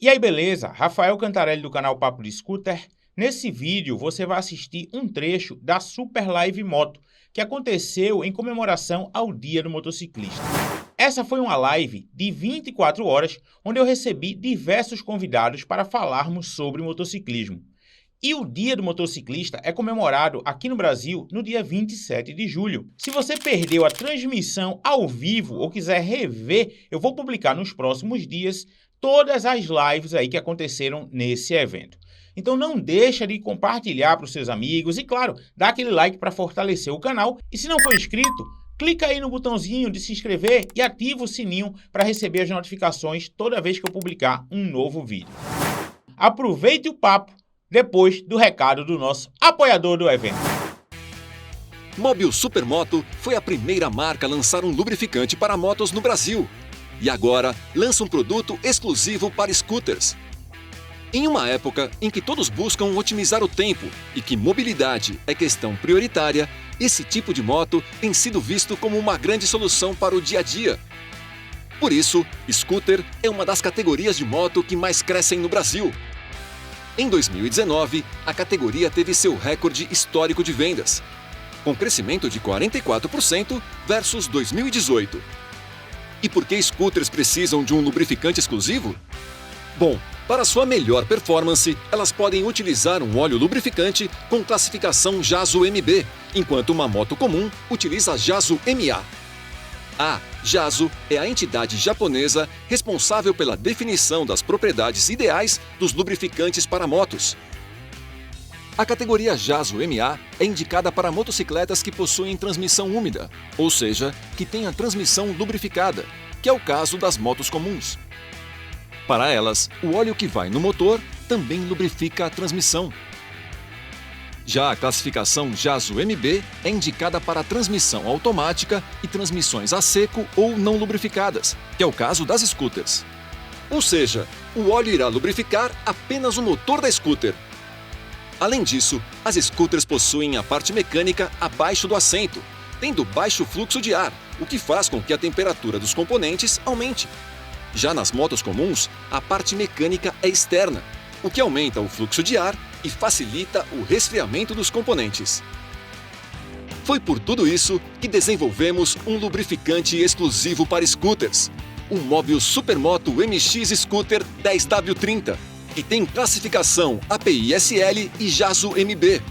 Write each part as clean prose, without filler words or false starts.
E aí, beleza? Rafael Cantarelli do canal Papo de Scooter. Nesse vídeo, você vai assistir um trecho da Super Live Moto, que aconteceu em comemoração ao Dia do Motociclista. Essa foi uma live de 24 horas, onde eu recebi diversos convidados para falarmos sobre motociclismo. E o Dia do Motociclista é comemorado aqui no Brasil no dia 27 de julho. Se você perdeu a transmissão ao vivo ou quiser rever, eu vou publicar nos próximos dias todas as lives aí que aconteceram nesse evento. Então não deixa de compartilhar para os seus amigos e, claro, dá aquele like para fortalecer o canal. E se não for inscrito, clica aí no botãozinho de se inscrever e ativa o sininho para receber as notificações toda vez que eu publicar um novo vídeo. Aproveite o papo depois do recado do nosso apoiador do evento. Mobil Supermoto foi a primeira marca a lançar um lubrificante para motos no Brasil. E agora lança um produto exclusivo para scooters. Em uma época em que todos buscam otimizar o tempo e que mobilidade é questão prioritária, esse tipo de moto tem sido visto como uma grande solução para o dia a dia. Por isso, scooter é uma das categorias de moto que mais crescem no Brasil. Em 2019, a categoria teve seu recorde histórico de vendas, com crescimento de 44% versus 2018. E por que scooters precisam de um lubrificante exclusivo? Bom, para sua melhor performance, elas podem utilizar um óleo lubrificante com classificação JASO MB, enquanto uma moto comum utiliza JASO MA. A JASO é a entidade japonesa responsável pela definição das propriedades ideais dos lubrificantes para motos. A categoria JASO MA é indicada para motocicletas que possuem transmissão úmida, ou seja, que têm a transmissão lubrificada, que é o caso das motos comuns. Para elas, o óleo que vai no motor também lubrifica a transmissão. Já a classificação JASO MB é indicada para transmissão automática e transmissões a seco ou não lubrificadas, que é o caso das scooters. Ou seja, o óleo irá lubrificar apenas o motor da scooter. Além disso, as scooters possuem a parte mecânica abaixo do assento, tendo baixo fluxo de ar, o que faz com que a temperatura dos componentes aumente. Já nas motos comuns, a parte mecânica é externa, o que aumenta o fluxo de ar e facilita o resfriamento dos componentes. Foi por tudo isso que desenvolvemos um lubrificante exclusivo para scooters, o Mobil Supermoto MX Scooter 10W30, que tem classificação API-SL e JASO MB.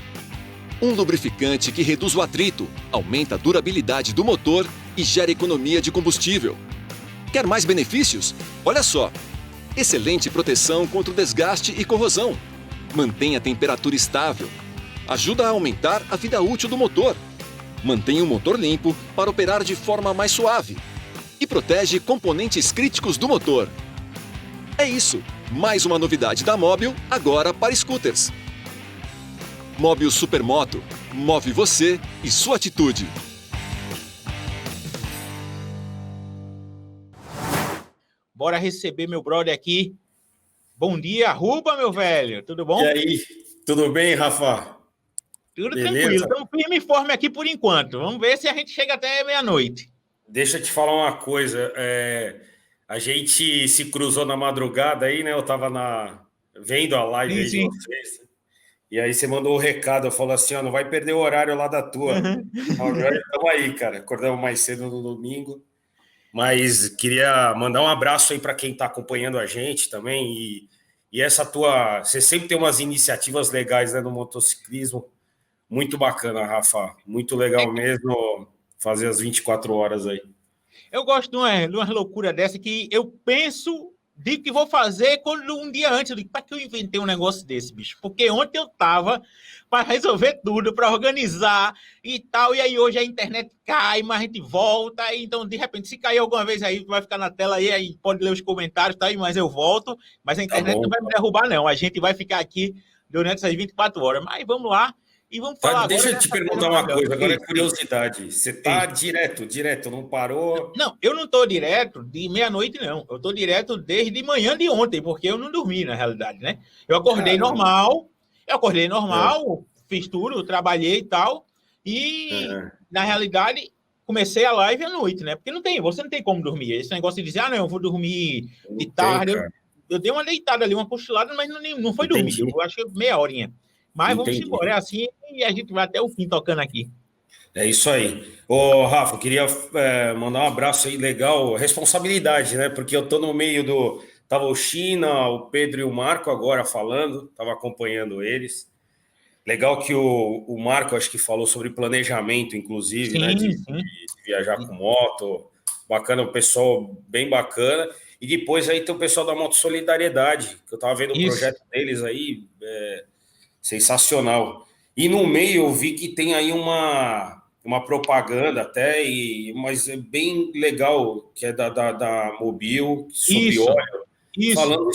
Um lubrificante que reduz o atrito, aumenta a durabilidade do motor e gera economia de combustível. Quer mais benefícios? Olha só! Excelente proteção contra o desgaste e corrosão. Mantém a temperatura estável. Ajuda a aumentar a vida útil do motor. Mantém o motor limpo para operar de forma mais suave. E protege componentes críticos do motor. É isso! Mais uma novidade da Mobil, agora para scooters. Mobil Supermoto. Move você e sua atitude. Bora receber meu brother aqui. Bom dia, Ruba, meu velho. Tudo bom? E aí, tudo bem, Rafa? Tudo Beleza? tranquilo. Estamos firme e forme aqui por enquanto. Vamos ver se a gente chega até meia-noite. Deixa eu te falar uma coisa. A gente se cruzou na madrugada aí, né? Eu tava vendo a live aí de vocês. E aí você mandou um recado, falou assim, ó, não vai perder o horário lá da tua. Agora estamos aí, cara. Acordamos mais cedo no domingo. Mas queria mandar um abraço aí para quem está acompanhando a gente também. E essa tua... Você sempre tem umas iniciativas legais, né, no motociclismo. Muito bacana, Rafa. Muito legal mesmo fazer as 24 horas aí. Eu gosto de uma loucura dessa que eu penso, digo que vou fazer quando um dia antes. Eu digo, para que eu inventei um negócio desse, bicho? Porque ontem eu tava para resolver tudo, para organizar e tal, e aí hoje a internet cai, mas a gente volta, então de repente se cair alguma vez aí, vai ficar na tela aí pode ler os comentários, tá aí, mas eu volto, mas a internet não vai me derrubar não, a gente vai ficar aqui durante essas 24 horas, mas vamos lá, e vamos falar Deixa agora... eu te perguntar uma coisa, agora é curiosidade, você tá direto, não parou? Não, eu não tô direto de meia-noite não, eu tô direto desde manhã de ontem, porque eu não dormi na realidade, né? Eu acordei normal, fiz tudo, trabalhei e tal, e na realidade comecei a live à noite, né? Porque você não tem como dormir. Esse negócio de dizer, não, eu vou dormir de tarde. eu dei uma deitada ali, uma cochilada, mas não foi dormir. Eu acho que meia horinha. Mas vamos embora, é assim, e a gente vai até o fim tocando aqui. É isso aí. Ô, Rafa, eu queria mandar um abraço aí, legal, responsabilidade, né? Porque eu tô no meio do... Tava o China, o Pedro e o Marco agora falando, tava acompanhando eles. Legal que o Marco, acho que falou sobre planejamento, inclusive, né? De viajar com moto. Bacana, o pessoal bem bacana. E depois aí tem o pessoal da Moto Solidariedade, que eu tava vendo o projeto deles aí, sensacional. E no meio eu vi que tem aí uma propaganda até, mas é bem legal, que é da Mobil, sobre óleo, falando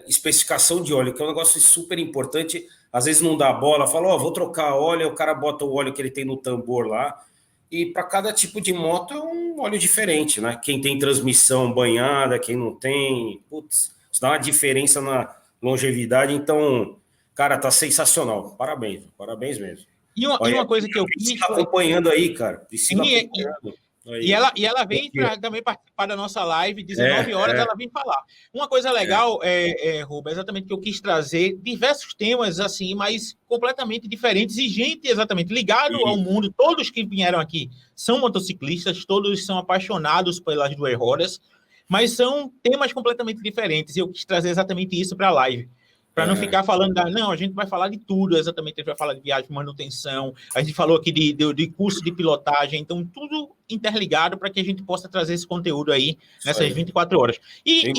especificação de óleo, que é um negócio super importante. Às vezes não dá bola, fala, vou trocar óleo, o cara bota o óleo que ele tem no tambor lá, e para cada tipo de moto é um óleo diferente, né? Quem tem transmissão banhada, quem não tem, putz, isso dá uma diferença na longevidade, então, cara, tá sensacional, parabéns mesmo. E uma coisa que eu fiz... Priscila acompanhando aí, cara, Priscila acompanhando. E ela vem também participar da nossa live, 19 horas ela vem falar. Uma coisa legal, Ruba, exatamente que eu quis trazer diversos temas, assim, mas completamente diferentes, e gente exatamente ligado ao mundo. Todos que vieram aqui são motociclistas, todos são apaixonados pelas duas rodas, mas são temas completamente diferentes, e eu quis trazer exatamente isso para a live. Para não ficar falando, não, a gente vai falar de tudo, exatamente, a gente vai falar de viagem, manutenção, a gente falou aqui de curso de pilotagem, então tudo interligado para que a gente possa trazer esse conteúdo aí nessas 24 horas. E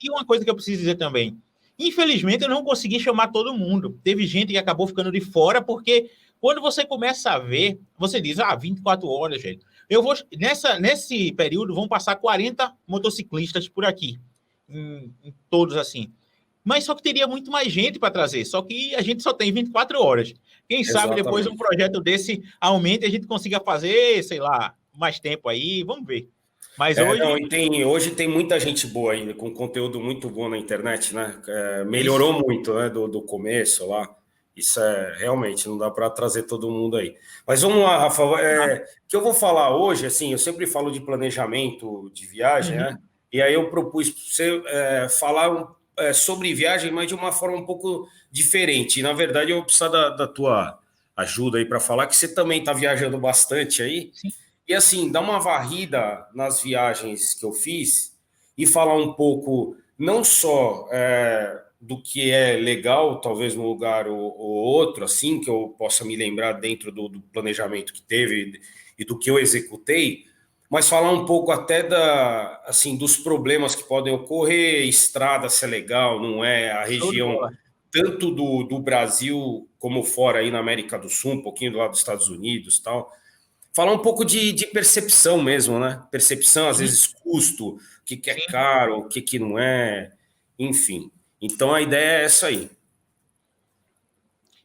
uma coisa que eu preciso dizer também, infelizmente eu não consegui chamar todo mundo, teve gente que acabou ficando de fora, porque quando você começa a ver, você diz, 24 horas, gente, eu vou, nesse período vão passar 40 motociclistas por aqui, em todos assim. Mas só que teria muito mais gente para trazer, só que a gente só tem 24 horas. Quem sabe depois um projeto desse aumente e a gente consiga fazer, sei lá, mais tempo aí, vamos ver. Mas hoje tem muita gente boa ainda, com conteúdo muito bom na internet, né? Melhorou muito, né, do começo lá. Isso realmente, não dá para trazer todo mundo aí. Mas vamos lá, Rafa, que eu vou falar hoje, assim, eu sempre falo de planejamento de viagem, né? E aí eu propus para você falar sobre viagem, mas de uma forma um pouco diferente. E, na verdade, eu vou precisar da tua ajuda aí para falar, que você também está viajando bastante aí. Sim. E, assim, dá uma varrida nas viagens que eu fiz e falar um pouco, não só do que é legal, talvez num lugar ou outro, assim, que eu possa me lembrar dentro do planejamento que teve e do que eu executei, mas falar um pouco até assim, dos problemas que podem ocorrer, estrada se é legal, não é, a região tanto do Brasil como fora aí na América do Sul, um pouquinho do lado dos Estados Unidos, tal. Falar um pouco de percepção mesmo, né? Percepção, às vezes custo, o que é caro, o que não é, enfim. Então a ideia é essa aí.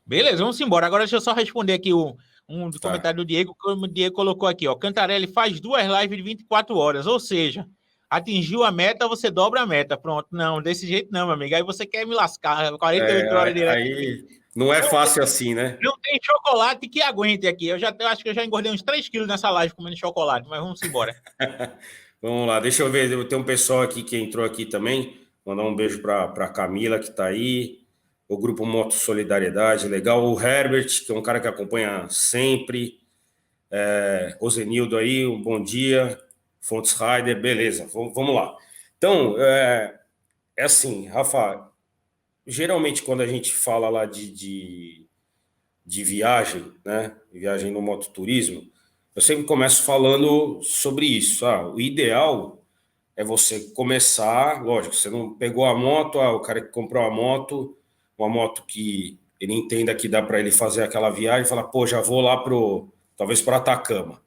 Beleza, vamos embora. Agora deixa eu só responder aqui um comentário do Diego, que o Diego colocou aqui, ó. Cantarelli faz 2 lives de 24 horas, ou seja, atingiu a meta, você dobra a meta. Pronto, não, desse jeito não, meu amigo. Aí você quer me lascar, 48 horas direto. Aí não é fácil assim, né? Não tem chocolate que aguente aqui. Eu acho que eu já engordei uns 3 quilos nessa live comendo chocolate, mas vamos embora. Vamos lá, deixa eu ver, tem um pessoal aqui que entrou aqui também. Mandar um beijo para Camila, que está aí. O grupo Moto Solidariedade, legal. O Herbert, que é um cara que acompanha sempre. O Zenildo aí, um bom dia. Fontes Rider, beleza, vamos lá. Então, assim, Rafa, geralmente quando a gente fala lá de viagem, né? Viagem no mototurismo, eu sempre começo falando sobre isso. O ideal é você começar, lógico, você não pegou a moto, o cara que comprou a moto, uma moto que ele entenda que dá para ele fazer aquela viagem, fala, pô, já vou lá talvez para Atacama.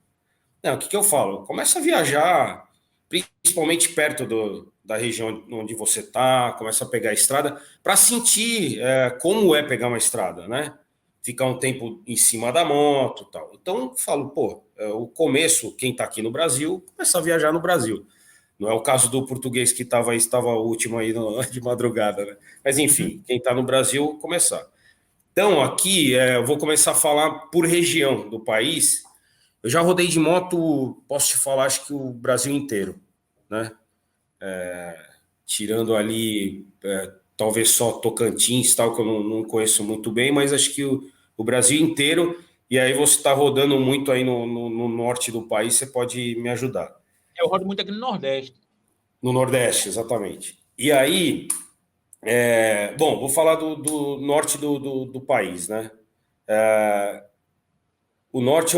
Não, o que eu falo? Começa a viajar, principalmente perto da região onde você está, começa a pegar a estrada, para sentir como é pegar uma estrada, né? Ficar um tempo em cima da moto e tal. Então, eu falo, pô, o começo, quem está aqui no Brasil, começa a viajar no Brasil. Não é o caso do português que estava o último aí de madrugada, né? Mas, enfim, quem está no Brasil, começar. Então, aqui, eu vou começar a falar por região do país. Eu já rodei de moto, posso te falar, acho que o Brasil inteiro, né? tirando ali talvez só Tocantins, tal, que eu não conheço muito bem, mas acho que o Brasil inteiro, e aí você está rodando muito aí no norte do país, você pode me ajudar. Eu rodo muito aqui no Nordeste. No Nordeste, exatamente. E aí, bom, vou falar do norte do país, né? O norte,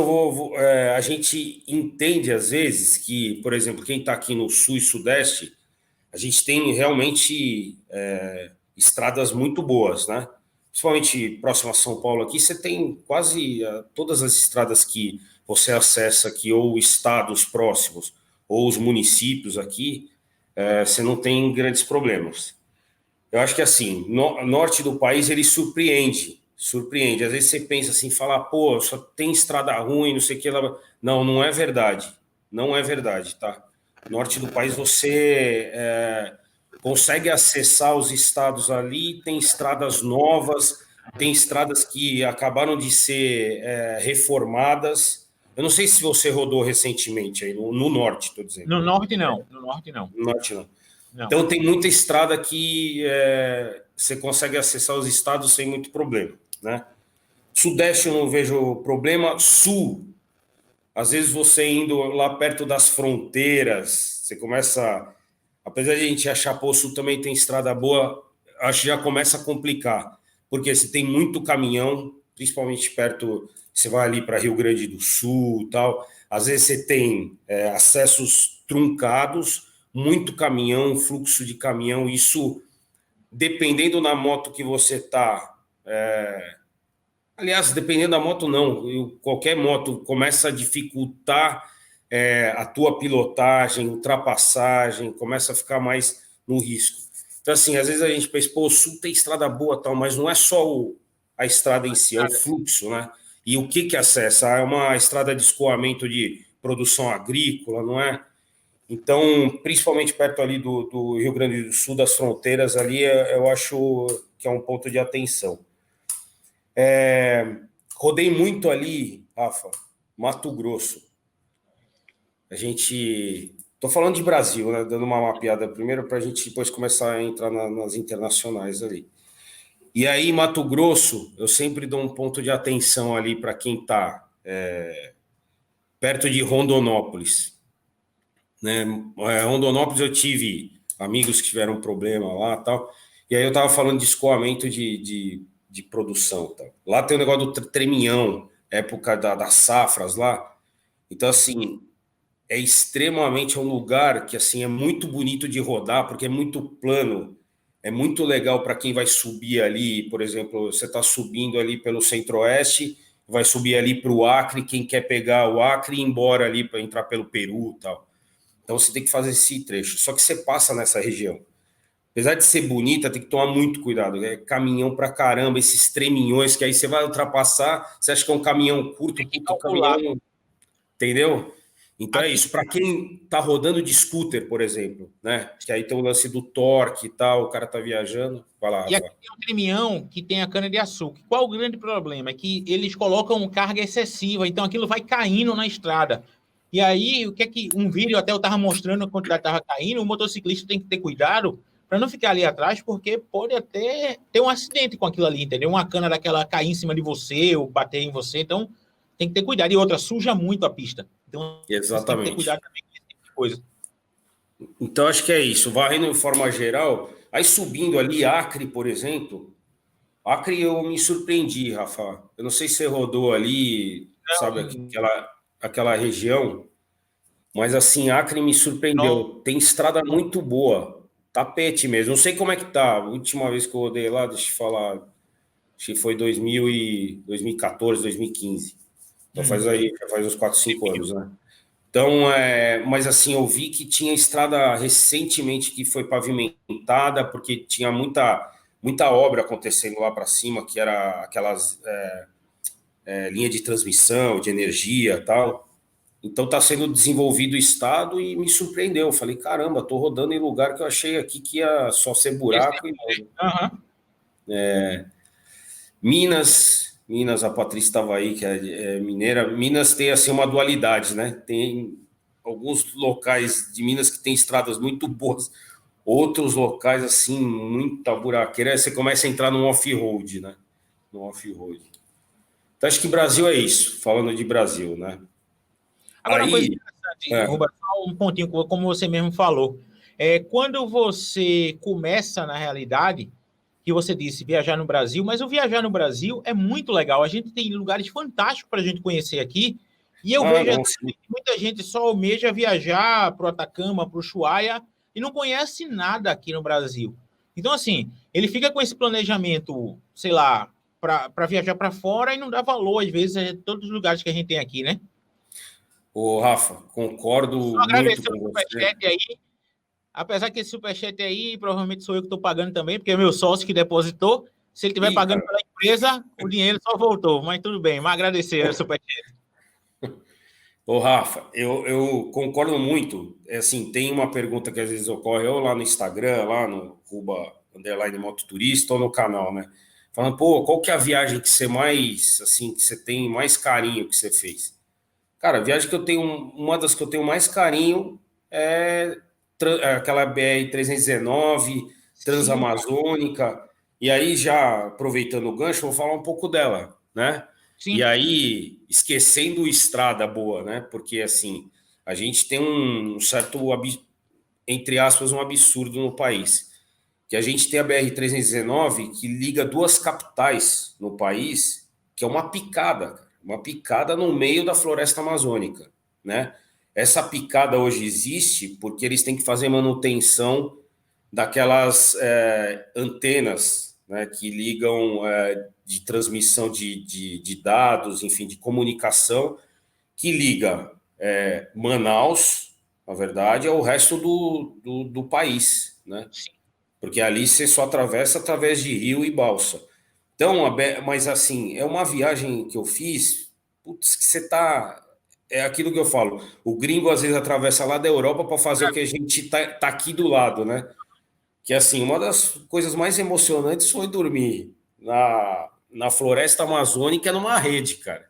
a gente entende às vezes que, por exemplo, quem está aqui no sul e sudeste, a gente tem realmente estradas muito boas, né? Principalmente próximo a São Paulo aqui, você tem quase todas as estradas que você acessa aqui, ou estados próximos, ou os municípios aqui, você não tem grandes problemas. Eu acho que assim, norte do país ele surpreende. Às vezes você pensa assim, fala, pô, só tem estrada ruim, não sei o que lá. Não, não é verdade. Não é verdade, tá? Norte do país você consegue acessar os estados ali, tem estradas novas, tem estradas que acabaram de ser reformadas. Eu não sei se você rodou recentemente aí no norte, estou dizendo. No norte, não. No norte, não. No norte, não. Não. Então, tem muita estrada que você consegue acessar os estados sem muito problema, né? Sudeste eu não vejo problema. Sul, às vezes você indo lá perto das fronteiras, você começa... Apesar de a gente achar, pô, o Sul também tem estrada boa, acho que já começa a complicar. Porque você tem muito caminhão, principalmente perto... Você vai ali para Rio Grande do Sul e tal. Às vezes você tem acessos truncados, muito caminhão, fluxo de caminhão, isso dependendo da moto que você tá. Aliás, dependendo da moto, não. Qualquer moto começa a dificultar a tua pilotagem, ultrapassagem, começa a ficar mais no risco. Então, assim, às vezes a gente pensa, pô, o Sul tem estrada boa, tal, mas não é só a estrada em si, é o fluxo, né? E o que acessa? É uma estrada de escoamento de produção agrícola, não é? Então, principalmente perto ali do Rio Grande do Sul, das fronteiras ali, eu acho que é um ponto de atenção. Rodei muito ali, Rafa, Mato Grosso. A gente... Estou falando de Brasil, né? Dando uma mapeada primeiro para a gente depois começar a entrar nas internacionais ali. E aí, Mato Grosso, eu sempre dou um ponto de atenção ali para quem está perto de Rondonópolis. Né? Rondonópolis eu tive amigos que tiveram problema lá e tal, e aí eu estava falando de escoamento de produção. Tal. Lá tem o negócio do treminhão, época das safras lá. Então, assim, é um lugar que assim, é muito bonito de rodar, porque é muito plano, é muito legal para quem vai subir ali, por exemplo, você está subindo ali pelo Centro-Oeste, vai subir ali para o Acre, quem quer pegar o Acre e ir embora ali para entrar pelo Peru e tal. Então você tem que fazer esse trecho. Só que você passa nessa região. Apesar de ser bonita, tem que tomar muito cuidado. É caminhão pra caramba, esses treminhões que aí você vai ultrapassar, você acha que é um caminhão curto, puta caminhão, entendeu? Então é isso. Para quem tá rodando de scooter, por exemplo, né? Que aí tem o lance do torque e tal, o cara tá viajando. Vai lá, e aqui tem um caminhão que tem a cana-de-açúcar. Qual o grande problema? É que eles colocam carga excessiva, então aquilo vai caindo na estrada. E aí, o que é que um vídeo até eu estava mostrando a quantidade estava caindo, o motociclista tem que ter cuidado para não ficar ali atrás, porque pode até ter um acidente com aquilo ali, entendeu? Uma cana daquela cair em cima de você ou bater em você, então tem que ter cuidado. E outra, suja muito a pista. Então, exatamente. Tem que ter cuidado também com esse tipo de coisa. Então, acho que é isso. Varrendo de forma geral, aí subindo ali, Acre, por exemplo, Acre eu me surpreendi, Rafa. Eu não sei se você rodou ali, não, sabe, aquela região, mas assim, Acre me surpreendeu. Não. Tem estrada muito boa, tapete mesmo. Não sei como é que tá. A última vez que eu rodei lá, deixa eu falar, acho que foi 2014, 2015. Então já faz uns 4, 5 anos, né? Então, mas assim, eu vi que tinha estrada recentemente que foi pavimentada, porque tinha muita obra acontecendo lá para cima, que era aquelas linha de transmissão, de energia e tal. Então está sendo desenvolvido o estado e me surpreendeu. Eu falei, caramba, estou rodando em lugar que eu achei aqui que ia só ser buraco. Minas, a Patrícia estava aí, que é mineira. Minas tem assim uma dualidade, né? Tem alguns locais de Minas que tem estradas muito boas, outros locais, assim, muita buraqueira, você começa a entrar no off-road, né? No off-road. Então, acho que Brasil é isso, falando de Brasil, né? Agora, uma coisa Aí, interessante, Roberto, só um pontinho, como você mesmo falou. Quando você começa, na realidade, que você disse viajar no Brasil, mas o viajar no Brasil é muito legal. A gente tem lugares fantásticos para a gente conhecer aqui. E eu vejo não, que muita gente só almeja viajar para o Atacama, para o Ushuaia, e não conhece nada aqui no Brasil. Então, assim, ele fica com esse planejamento, sei lá, para viajar para fora e não dá valor, às vezes, a todos os lugares que a gente tem aqui, né? ô, Rafa, concordo Só muito agradecer o com você. superchat aí. Apesar que esse superchat aí, provavelmente sou eu que estou pagando também, porque é meu sócio que depositou. Se ele estiver Ih, pagando cara, pela empresa, o dinheiro só voltou. Mas tudo bem, mas agradecer o superchat. ô, Rafa, eu concordo muito. Assim, tem uma pergunta que às vezes ocorre ou lá no Instagram, lá no @_mototurista ou no canal, né? Falando, pô, qual que é a viagem que você mais, assim, que você tem mais carinho que você fez? Cara, a viagem que eu tenho, uma das que eu tenho mais carinho é aquela BR-319, Sim, Transamazônica. E aí, já aproveitando o gancho, vou falar um pouco dela, né? E sim. aí, esquecendo estrada boa, né? Porque, assim, a gente tem um certo, entre aspas, um absurdo no país. Que a gente tem a BR-319 que liga duas capitais no país, que é uma picada no meio da floresta amazônica, né? Essa picada hoje existe porque eles têm que fazer manutenção daquelas antenas, né, que ligam de transmissão de dados, enfim, de comunicação, que liga Manaus, na verdade, ao resto do país, né? Porque ali você só atravessa através de rio e balsa. Então, mas assim, é uma viagem que eu fiz, putz, que você tá. É aquilo que eu falo. O gringo às vezes atravessa lá da Europa para fazer o que a gente tá aqui do lado, né? Que assim, uma das coisas mais emocionantes foi dormir na floresta amazônica numa rede, cara.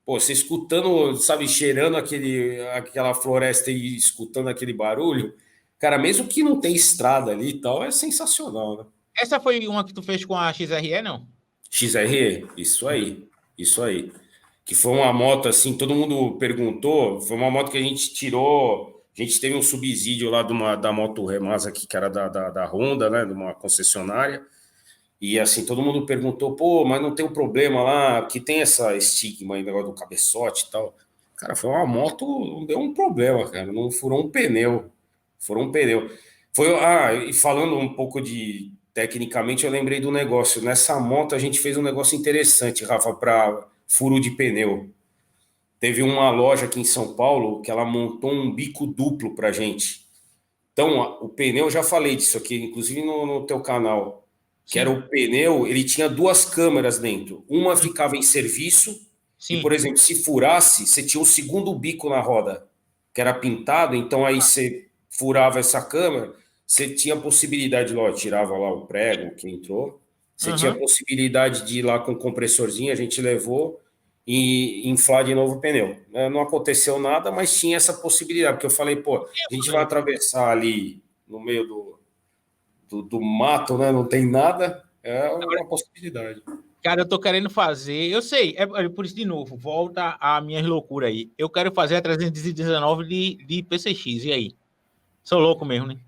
Pô, você escutando, sabe, cheirando aquela floresta e escutando aquele barulho, cara, mesmo que não tem estrada ali e tal, é sensacional, né? Essa foi uma que tu fez com a XRE, não? XRE, isso aí, isso aí. Que foi uma moto assim, todo mundo perguntou, foi uma moto que a gente tirou, a gente teve um subsídio lá da Moto Remasa aqui, que era da Honda, né, de uma concessionária, e assim, todo mundo perguntou, pô, mas não tem um problema lá, que tem essa estigma aí, negócio do cabeçote e tal. Cara, foi uma moto, não deu um problema, cara, não furou um pneu, furou um pneu. E falando um pouco de, tecnicamente, eu lembrei do negócio, nessa moto a gente fez um negócio interessante, Rafa, para furo de pneu. Teve uma loja aqui em São Paulo que ela montou um bico duplo pra gente. Então, o pneu, eu já falei disso aqui, inclusive no teu canal, que era Sim, o pneu, ele tinha duas câmeras dentro. Uma ficava em serviço, e, por sim. exemplo, se furasse, você tinha um segundo bico na roda, que era pintado, então aí você furava essa câmera, você tinha a possibilidade, ó, tirava lá o prego que entrou, você tinha a Aham. possibilidade de ir lá com o compressorzinho, a gente levou, e inflar de novo o pneu. Não aconteceu nada, mas tinha essa possibilidade, porque eu falei, pô, a gente vai atravessar ali no meio do mato, né? Não tem nada, é uma possibilidade. Cara, eu tô querendo fazer. Eu sei, é por isso de novo, volta a minhas loucuras aí. Eu quero fazer a 319 de PCX, e aí? Sou louco mesmo, né?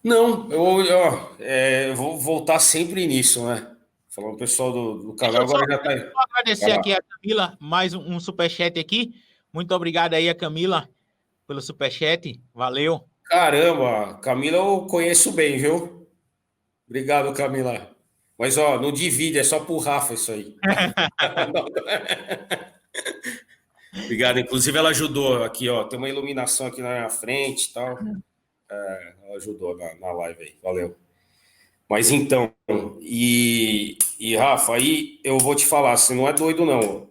Não, eu vou voltar sempre nisso, né? Falando o pessoal do Deixa canal, eu só, agora já tá. deixa eu só Vai agradecer lá. aqui a Camila, mais um superchat aqui. Muito obrigado aí a Camila pelo superchat. Valeu. Caramba, Camila eu conheço bem, viu? Obrigado, Camila. Mas, ó, não divide, é só pro Rafa isso aí. Obrigado. Inclusive, ela ajudou aqui, ó. Tem uma iluminação aqui na minha frente e tal. Ela ajudou na live aí. Valeu. Mas então, e Rafa, aí eu vou te falar, você não é doido, não.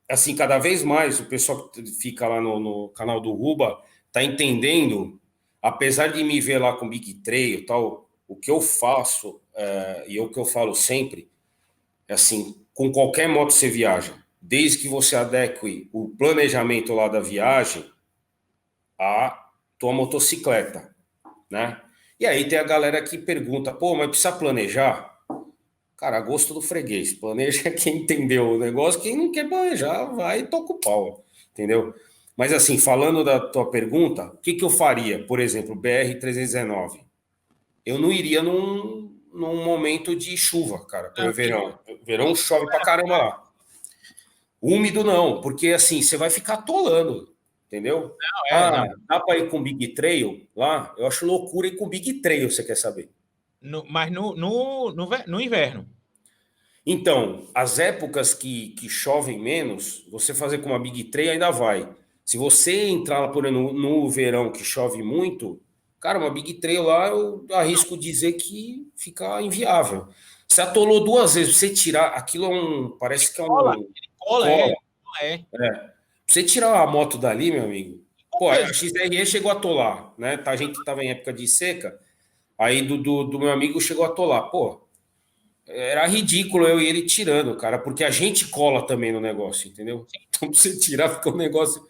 Assim, cada vez mais o pessoal que fica lá no canal do Ruba tá entendendo, apesar de me ver lá com Big Trail e tal, o que eu faço, e é o que eu falo sempre, é assim, com qualquer moto você viaja, desde que você adeque o planejamento lá da viagem à tua motocicleta, né? E aí tem a galera que pergunta, pô, mas precisa planejar? Cara, a gosto do freguês. Planeja quem entendeu o negócio, quem não quer planejar, vai e toca o pau, entendeu? Mas assim, falando da tua pergunta, o que que eu faria? Por exemplo, BR-319. Eu não iria num momento de chuva, cara, por verão. Verão chove pra caramba lá. Úmido não, porque assim, você vai ficar atolando, entendeu? Não. Dá para ir com Big Trail lá? Eu acho loucura ir com Big Trail, você quer saber? Mas no inverno. Então, as épocas que chovem menos, você fazer com uma Big Trail ainda vai. Se você entrar lá, por exemplo, no verão que chove muito, cara, uma Big Trail lá, eu arrisco dizer que fica inviável. Você atolou 2 vezes, você tirar, aquilo é parece que é Cola, um cola, cola. é. Você tirar a moto dali, meu amigo, Com pô, a peso. XRE chegou a atolar, né? A gente tava em época de seca, aí do meu amigo chegou a atolar. Pô, era ridículo eu e ele tirando, cara, porque a gente cola também no negócio, entendeu? Então, pra você tirar, fica um negócio.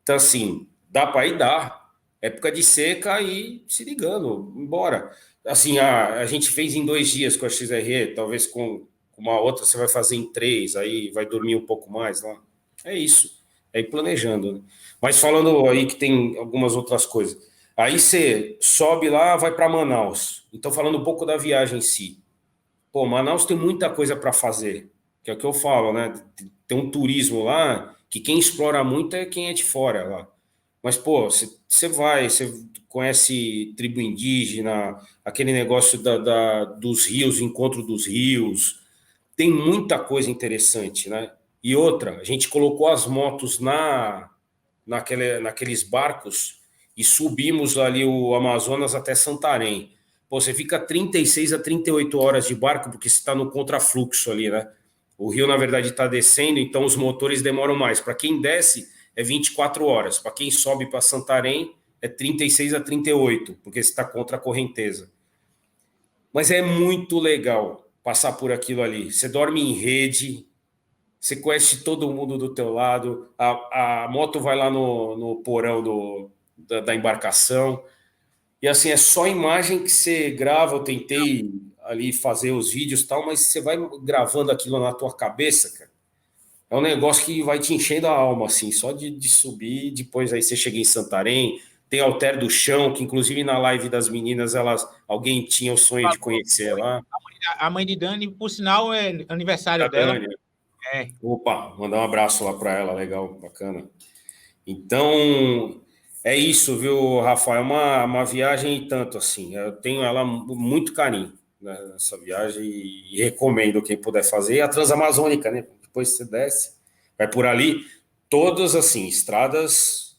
Então, assim, dá para ir, dá. Época de seca e se ligando, embora. Assim, a gente fez em 2 dias com a XRE, talvez com uma outra você vai fazer em 3, aí vai dormir um pouco mais lá. É isso. É ir planejando, né? Mas falando aí que tem algumas outras coisas. Aí você sobe lá, vai para Manaus. Então, falando um pouco da viagem em si. Pô, Manaus tem muita coisa para fazer, que é o que eu falo, né? Tem um turismo lá que quem explora muito é quem é de fora lá. Mas, pô, você conhece tribo indígena, aquele negócio dos rios, encontro dos rios, tem muita coisa interessante, né? E outra, a gente colocou as motos naqueles barcos e subimos ali o Amazonas até Santarém. Pô, você fica 36 a 38 horas de barco, porque você está no contrafluxo ali, né? O rio, na verdade, está descendo, então os motores demoram mais. Para quem desce, é 24 horas. Para quem sobe para Santarém, é 36 a 38, porque você está contra a correnteza. Mas é muito legal passar por aquilo ali. Você dorme em rede, você conhece todo mundo do teu lado, a moto vai lá no porão da embarcação, e assim, é só imagem que você grava. Eu tentei ali fazer os vídeos e tal, mas você vai gravando aquilo na tua cabeça, cara. É um negócio que vai te enchendo a alma, assim, só de subir. Depois aí você chega em Santarém, tem Alter do Chão, que inclusive na live das meninas, alguém tinha o sonho de conhecer lá. A mãe de Dani, por sinal, é aniversário A dela. Dani. É. Opa, mandar um abraço lá para ela, legal, bacana. Então, é isso, viu, Rafael? É uma viagem e tanto assim. Eu tenho ela muito carinho, né, nessa viagem e recomendo quem puder fazer. E a Transamazônica, né? Depois você desce, vai por ali, todas assim, estradas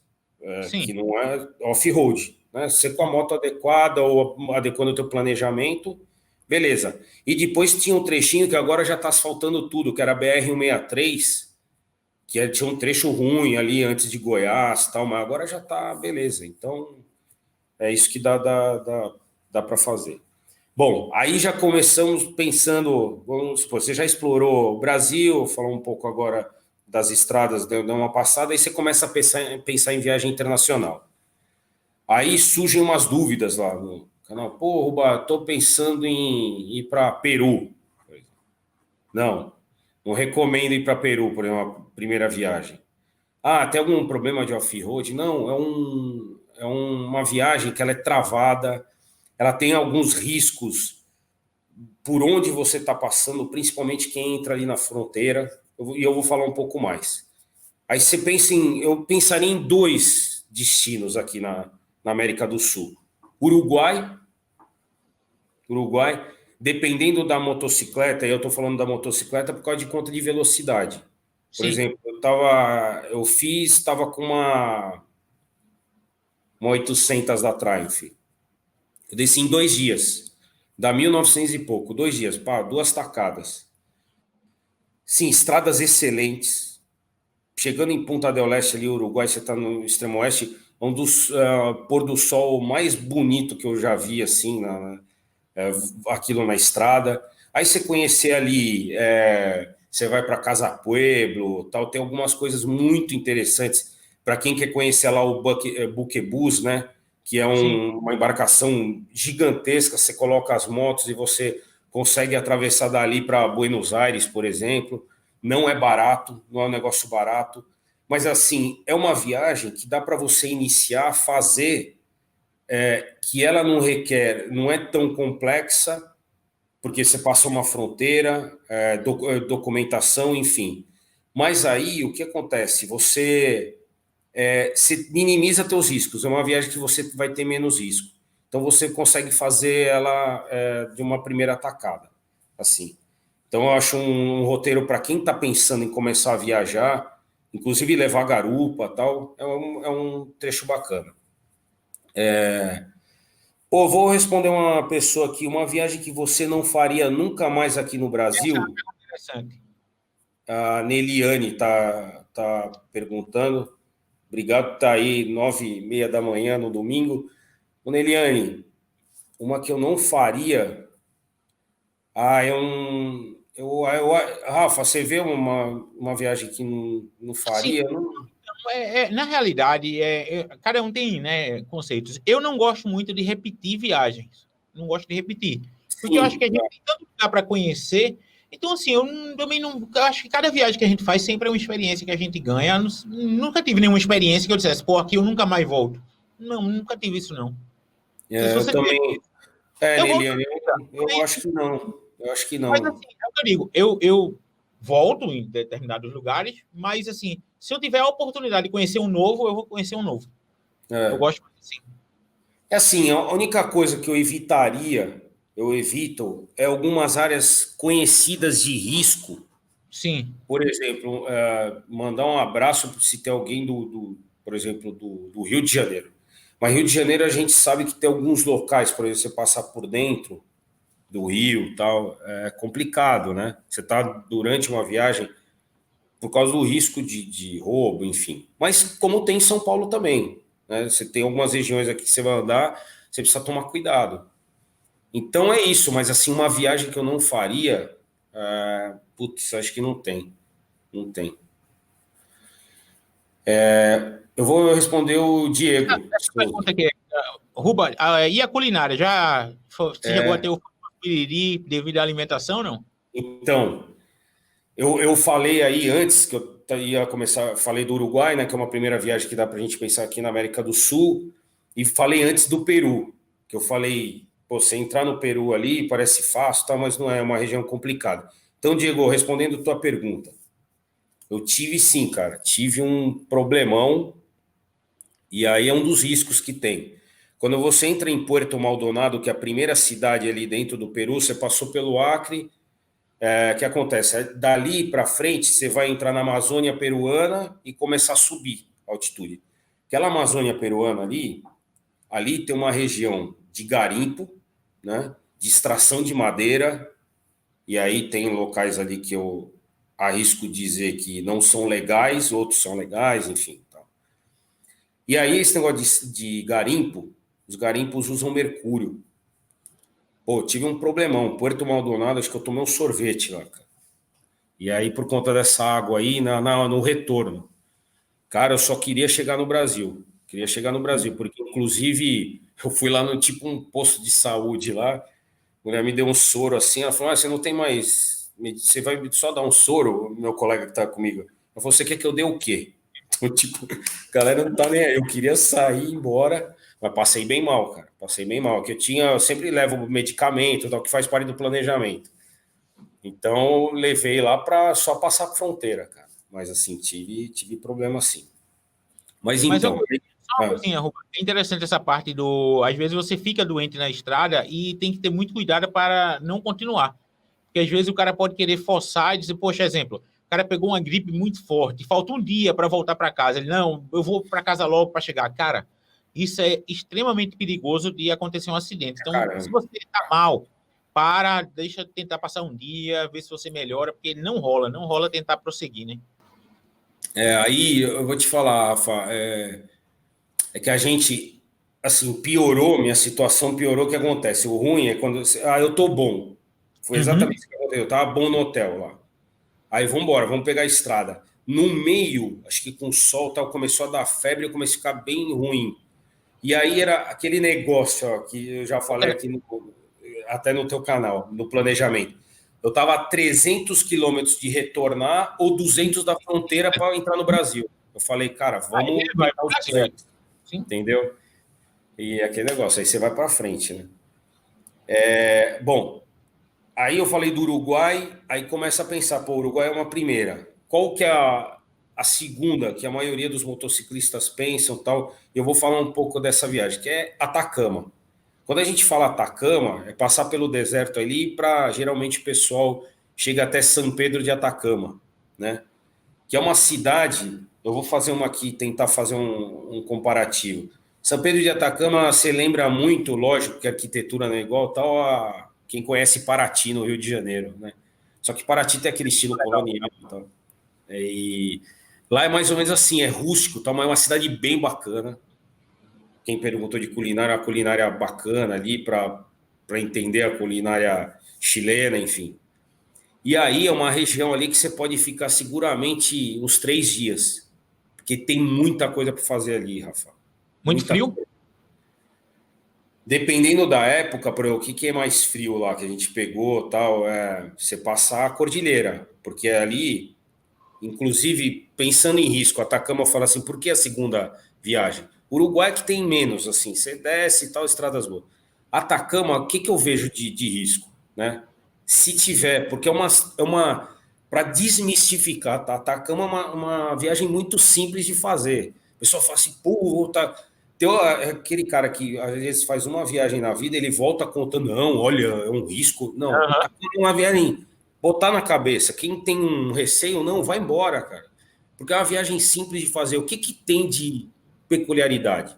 Sim. que não é off-road, né? Você com a moto adequada ou adequando o teu planejamento, beleza. E depois tinha um trechinho que agora já está asfaltando tudo, que era a BR-163, tinha um trecho ruim ali antes de Goiás, tal, mas agora já tá beleza. Então, é isso que dá para fazer. Bom, aí já começamos pensando, vamos supor, você já explorou o Brasil, falou um pouco agora das estradas, deu uma passada, aí você começa a pensar em viagem internacional. Aí surgem umas dúvidas lá no canal. Pô, Ruba, tô pensando em ir para Peru. Não, não recomendo ir para Peru, por exemplo, uma primeira viagem. Ah, tem algum problema de off-road? Não, é uma viagem que ela é travada, ela tem alguns riscos por onde você está passando, principalmente quem entra ali na fronteira, e eu vou falar um pouco mais. Aí você pensa eu pensaria em 2 destinos aqui na América do Sul. Uruguai, dependendo da motocicleta, e eu estou falando da motocicleta por causa de conta de velocidade. Por Sim. exemplo, estava com uma 800 da Triumph. Eu desci em 2 dias, dá 1.900 e pouco, 2 dias, pá, 2 tacadas. Sim, estradas excelentes. Chegando em Punta del Este, ali, Uruguai, você está no extremo oeste, um dos pôr do sol mais bonito que eu já vi, assim, aquilo na estrada. Aí você conhecer ali, você vai para Casa Pueblo, tal, tem algumas coisas muito interessantes para quem quer conhecer lá o Buquebus, né? que é uma embarcação gigantesca, você coloca as motos e você consegue atravessar dali para Buenos Aires, por exemplo. Não é barato, não é um negócio barato, mas assim, é uma viagem que dá para você iniciar, fazer, que ela não requer, não é tão complexa, porque você passa uma fronteira, documentação, enfim. Mas aí, o que acontece? Você minimiza seus riscos, é uma viagem que você vai ter menos risco. Então, você consegue fazer ela de uma primeira tacada, assim. Então, eu acho um roteiro para quem está pensando em começar a viajar, inclusive levar garupa tal, é um trecho bacana. Vou responder uma pessoa aqui, uma viagem que você não faria nunca mais aqui no Brasil. Interessante. A Neliane tá perguntando. Obrigado, tá aí 9h30 da manhã no domingo. Ô, Neliane, uma que eu não faria. Rafa, você vê uma viagem que não faria? Sim. Na realidade, cada um tem, né, conceitos. Eu não gosto muito de repetir viagens. Não gosto de repetir. Porque eu acho que a gente tem tanto lugar para conhecer. Então, assim, também não. Eu acho que cada viagem que a gente faz sempre é uma experiência que a gente ganha. Eu nunca tive nenhuma experiência que eu dissesse, pô, aqui eu nunca mais volto. Não, nunca tive isso, não. Se você também. Neliane, eu acho que não. Eu acho que não. Mas, assim, é o que eu digo. Eu volto em determinados lugares, mas, assim, se eu tiver a oportunidade de conhecer um novo, eu vou conhecer um novo. Eu gosto assim. É assim, a única coisa que eu evito, algumas áreas conhecidas de risco. Sim. Por exemplo, mandar um abraço se tem alguém por exemplo, do Rio de Janeiro. Mas Rio de Janeiro a gente sabe que tem alguns locais, por exemplo, você passar por dentro do Rio, tal, é complicado, né? Você está durante uma viagem por causa do risco de roubo, enfim. Mas como tem em São Paulo também, né? Você tem algumas regiões aqui que você vai andar, você precisa tomar cuidado. Então é isso, mas assim, uma viagem que eu não faria, acho que não tem. Não tem. Eu vou responder o Diego. Essa pergunta aqui, Ruba, e a culinária? Você chegou a ter o piriri devido à alimentação, não? Então, eu falei aí antes que eu ia começar, falei do Uruguai, né, que é uma primeira viagem que dá para a gente pensar aqui na América do Sul, e falei antes do Peru, que eu falei, pô, você entrar no Peru ali parece fácil, tá, mas não é uma região complicada. Então, Diego, respondendo tua pergunta, eu tive sim, cara, tive um problemão, e aí é um dos riscos que tem. Quando você entra em Puerto Maldonado, que é a primeira cidade ali dentro do Peru, você passou pelo Acre. O que acontece? Dali para frente, você vai entrar na Amazônia peruana e começar a subir a altitude. Aquela Amazônia peruana ali tem uma região de garimpo, né, de extração de madeira, e aí tem locais ali que eu arrisco dizer que não são legais, outros são legais, enfim. Tá. E aí esse negócio de garimpo, os garimpos usam mercúrio. Pô, tive um problemão. Puerto Maldonado, acho que eu tomei um sorvete lá, cara. E aí, por conta dessa água aí, no retorno. Cara, eu só queria chegar no Brasil. Queria chegar no Brasil, porque, inclusive, eu fui lá no tipo um posto de saúde lá. A mulher me deu um soro assim. Ela falou: você não tem mais. Você vai só dar um soro, meu colega que tá comigo. Ela falou: você quer que eu dê o quê? Então, tipo, a galera não tá nem aí. Eu queria sair, ir embora. Mas passei bem mal, cara. Passei bem mal. Que eu sempre levo medicamento, tal, que faz parte do planejamento. Então, levei lá para só passar a fronteira, cara. Mas, assim, tive problema, sim. Mas então... Só uma coisinha, Ruba. É interessante essa parte do... Às vezes você fica doente na estrada e tem que ter muito cuidado para não continuar. Porque, às vezes, o cara pode querer forçar e dizer, poxa, exemplo, o cara pegou uma gripe muito forte, falta um dia para voltar para casa. Ele, não, eu vou para casa logo para chegar. Cara, isso é extremamente perigoso de acontecer um acidente. Então, se você está mal, deixa tentar passar um dia, ver se você melhora, porque não rola tentar prosseguir, né? Aí eu vou te falar, Rafa, que a gente, assim, minha situação piorou. O que acontece? O ruim é quando, eu tô bom. Foi exatamente isso que aconteceu. Eu tava bom no hotel lá. Aí vamos pegar a estrada. No meio, acho que com o sol tal, começou a dar febre, eu comecei a ficar bem ruim. E aí era aquele negócio, ó, que eu já falei aqui até no teu canal, no planejamento. Eu estava a 300 quilômetros de retornar ou 200 da fronteira para entrar no Brasil. Eu falei, cara, vamos Vai tentar pro os Brasil. 200, entendeu? E aquele negócio, aí você vai para frente, né? Bom, aí eu falei do Uruguai, aí começa a pensar, pô, o Uruguai é uma primeira. Qual que é a segunda, que a maioria dos motociclistas pensam tal? Eu vou falar um pouco dessa viagem, que é Atacama. Quando a gente fala Atacama, é passar pelo deserto ali para, geralmente, o pessoal chega até São Pedro de Atacama, né? Que é uma cidade, eu vou fazer uma aqui, tentar fazer um comparativo. São Pedro de Atacama, você lembra muito, lógico que a arquitetura não é igual, tal a quem conhece Paraty no Rio de Janeiro, né? Só que Paraty tem aquele estilo colonial e tal. E lá é mais ou menos assim, é rústico, tal, mas é uma cidade bem bacana. Quem perguntou de culinária, uma culinária bacana ali para entender a culinária chilena, enfim. E aí é uma região ali que você pode ficar seguramente uns 3 dias, porque tem muita coisa para fazer ali, Rafa. Muito Muita frio? coisa. Dependendo da época, o que é mais frio lá que a gente pegou, tal, você passar a cordilheira, porque ali, inclusive pensando em risco, Atacama fala assim, por que a segunda viagem? Uruguai que tem menos, assim, você desce e tal, estradas boas. Atacama, o que eu vejo de risco, né? Se tiver, porque é uma para desmistificar, tá? Atacama é uma viagem muito simples de fazer. O pessoal fala assim, pô, tá. Tem aquele cara que às vezes faz uma viagem na vida, ele volta contando, não, olha, é um risco. Não, Aham. Atacama é uma viagem, botar na cabeça. Quem tem um receio, não, vai embora, cara. Porque é uma viagem simples de fazer. O que tem de peculiaridade?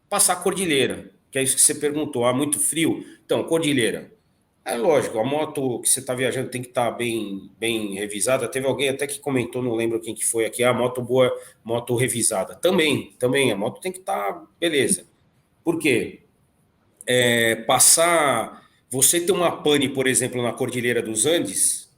Passar a cordilheira, que é isso que você perguntou. Ah, muito frio? Então, cordilheira. É lógico, a moto que você está viajando tem que estar bem revisada. Teve alguém até que comentou, não lembro quem que foi aqui, a moto boa, moto revisada. Também, a moto tem que estar beleza. Por quê? Passar. Você ter uma pane, por exemplo, na Cordilheira dos Andes,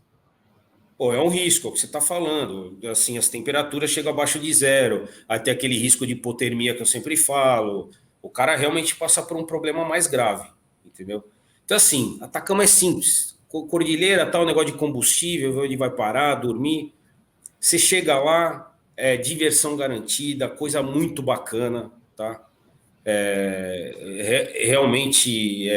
pô, é um risco, é o que você está falando. Assim, as temperaturas chegam abaixo de zero, aí tem aquele risco de hipotermia que eu sempre falo. O cara realmente passa por um problema mais grave, entendeu? Então, assim, Atacama é simples. Cordilheira, tal, negócio de combustível, ver onde vai parar, dormir. Você chega lá, diversão garantida, coisa muito bacana, tá? Realmente,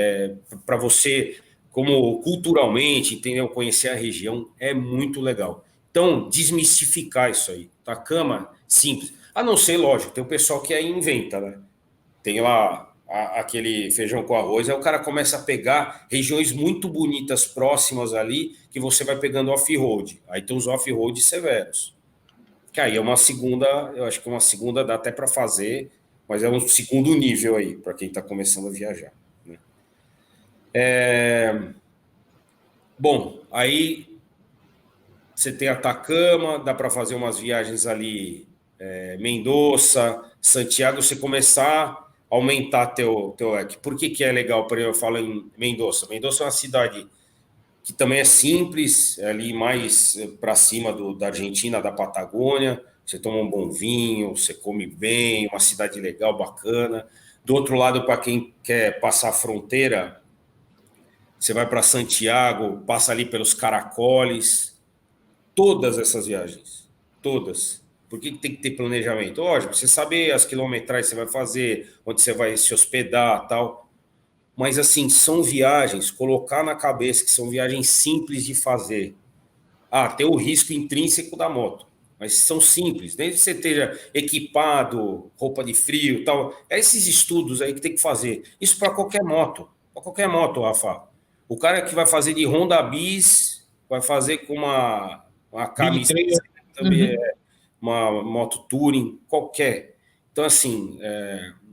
para você, como culturalmente, entendeu? Conhecer a região é muito legal. Então, desmistificar isso aí. Atacama, simples. A não ser, lógico, tem o pessoal que aí inventa, né? Tem lá aquele feijão com arroz, aí o cara começa a pegar regiões muito bonitas próximas ali, que você vai pegando off-road. Aí tem os off-road severos. Que aí é uma segunda, eu acho que uma segunda dá até para fazer, mas é um segundo nível aí, para quem está começando a viajar. Né? Bom, aí você tem Atacama, dá para fazer umas viagens ali, Mendoza, Santiago, você começar a aumentar teu leque. Por que é legal para eu falar em Mendoza? Mendoza é uma cidade que também é simples, é ali mais para cima da Argentina, da Patagônia. Você toma um bom vinho, você come bem, uma cidade legal, bacana. Do outro lado, para quem quer passar a fronteira, você vai para Santiago, passa ali pelos Caracoles. Todas essas viagens, todas. Por que tem que ter planejamento? Lógico, você saber as quilometragens que você vai fazer, onde você vai se hospedar, tal. Mas, assim, são viagens, colocar na cabeça que são viagens simples de fazer. Ah, tem o risco intrínseco da moto, mas são simples. Desde que você esteja equipado, roupa de frio e tal. É esses estudos aí que tem que fazer. Isso para qualquer moto. Para qualquer moto, Rafa. O cara que vai fazer de Honda Bis, vai fazer com uma Big camisa Trail. também, Uhum. uma moto Touring, qualquer. Então, assim,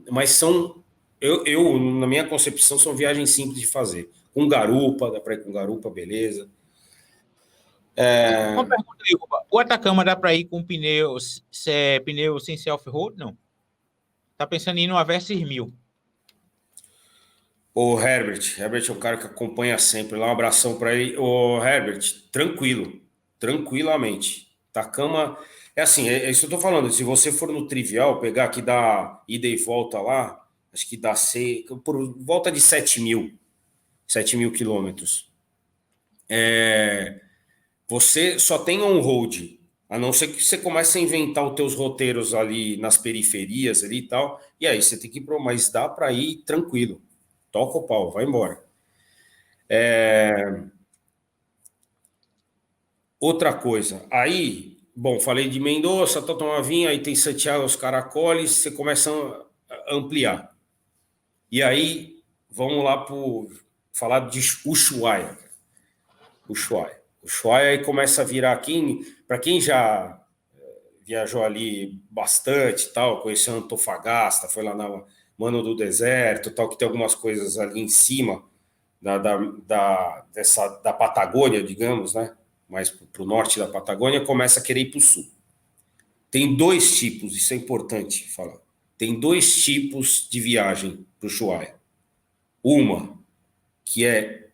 mas são na minha concepção, são viagens simples de fazer. Com garupa, dá para ir com garupa, beleza. Uma pergunta aí, o Atacama dá para ir com pneu, se é pneu sem ser off-road? Não. Tá pensando em ir numa Versys 1000. O Herbert é um cara que acompanha sempre. Lá um abração para ele. O Herbert, tranquilamente. Atacama, É assim, é isso que eu tô falando. Se você for no trivial, pegar que dá ida e volta lá, acho que dá por volta de 7 mil quilômetros. Você só tem on-road, a não ser que você comece a inventar os teus roteiros ali nas periferias ali e tal, e aí você tem que ir pro, mas dá para ir tranquilo. Toca o pau, vai embora. Outra coisa, aí, bom, falei de Mendoza, Totomavinho, aí tem Santiago, os Caracoles, você começa a ampliar. E aí, vamos lá para falar de Ushuaia. Ushuaia aí começa a virar aqui, para quem já viajou ali bastante, tal, conheceu Antofagasta, foi lá na Mano do Deserto, tal, que tem algumas coisas ali em cima da Patagônia, digamos, né? Mais para o norte da Patagônia, começa a querer ir para o sul. Tem dois tipos, isso é importante falar. Tem dois tipos de viagem para o Ushuaia. Uma, que é,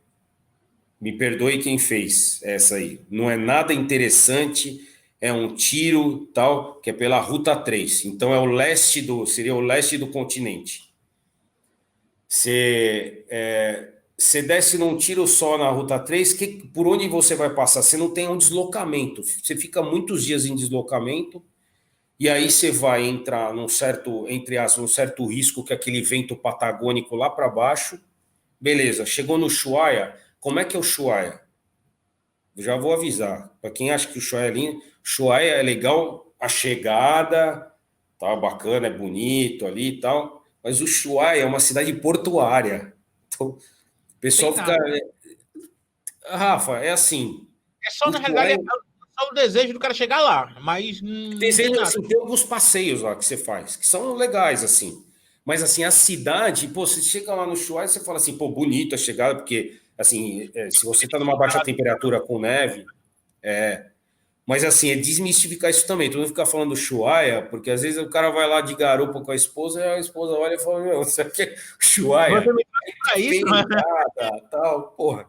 me perdoe quem fez essa aí, não é nada interessante, é um tiro tal, que é pela Ruta 3. Então seria o leste do continente. Você desce num tiro só na Ruta 3, por onde você vai passar? Você não tem um deslocamento, você fica muitos dias em deslocamento, e aí você vai entrar num certo, entre aspas, um certo risco, que é aquele vento patagônico lá para baixo. Beleza, chegou no Ushuaia. Como é que é o Ushuaia? Já vou avisar. Para quem acha que o Ushuaia é lindo, Ushuaia é legal a chegada, tá bacana, é bonito ali e tal, mas o Ushuaia é uma cidade portuária. Então, o Tem pessoal fica... nada. Rafa, é assim, É só, o na realidade, Ushuaia só o desejo do cara chegar lá, mas não tem nada. assim, tem alguns passeios lá que você faz, que são legais, assim. Mas, assim, a cidade, pô, você chega lá no Ushuaia e você fala assim, pô, bonito a chegada, porque, assim, se você está numa baixa temperatura com neve, mas, assim, é desmistificar isso também. Todo mundo fica falando Ushuaia, porque às vezes o cara vai lá de garupa com a esposa e a esposa olha e fala, meu, isso aqui é Você Ushuaia? me traz pra isso, né? Tem nada, tal, porra.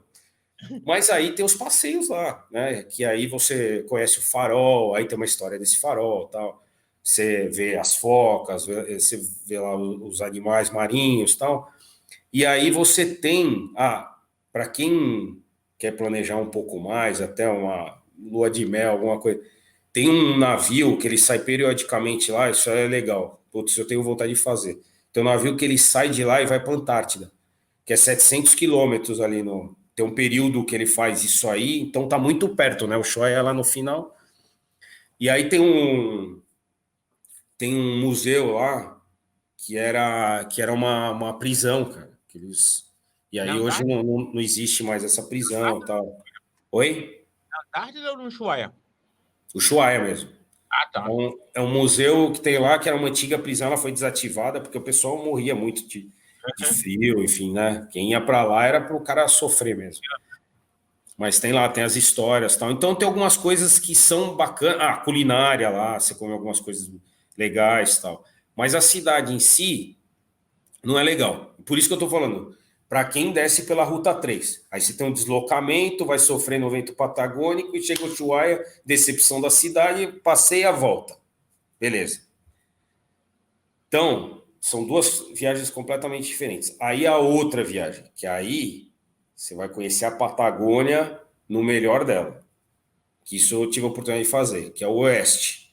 Mas aí tem os passeios lá, né? Que aí você conhece o farol, aí tem uma história desse farol, tal. Você vê as focas, você vê lá os animais marinhos, tal. E aí você tem, para quem quer planejar um pouco mais, até uma lua de mel, alguma coisa, tem um navio que ele sai periodicamente lá, isso é legal. Putz, eu tenho vontade de fazer. Tem um navio que ele sai de lá e vai para a Antártida, que é 700 quilômetros ali no. Tem um período que ele faz isso aí, então tá muito perto, né? O show é lá no final. E aí tem um museu lá que era uma prisão, cara. E Na aí hoje Antártida, não existe mais essa prisão e tal. Oi? na Antártida ou no Ushuaia? Ushuaia mesmo. Ah, tá. É um museu que tem lá, que era uma antiga prisão, ela foi desativada porque o pessoal morria muito de frio, enfim, né? Quem ia para lá era para o cara sofrer mesmo. Mas tem lá, tem as histórias e tal. Então tem algumas coisas que são bacanas. Ah, culinária lá, você come algumas coisas legais e tal. Mas a cidade em si não é legal. Por isso que eu tô falando. Para quem desce pela Ruta 3. Aí você tem um deslocamento, vai sofrer no vento patagônico e chega o Ushuaia, decepção da cidade, passeia a volta. Beleza. Então, são duas viagens completamente diferentes. Aí a outra viagem, que aí você vai conhecer a Patagônia no melhor dela. Que isso eu tive a oportunidade de fazer, que é o Oeste.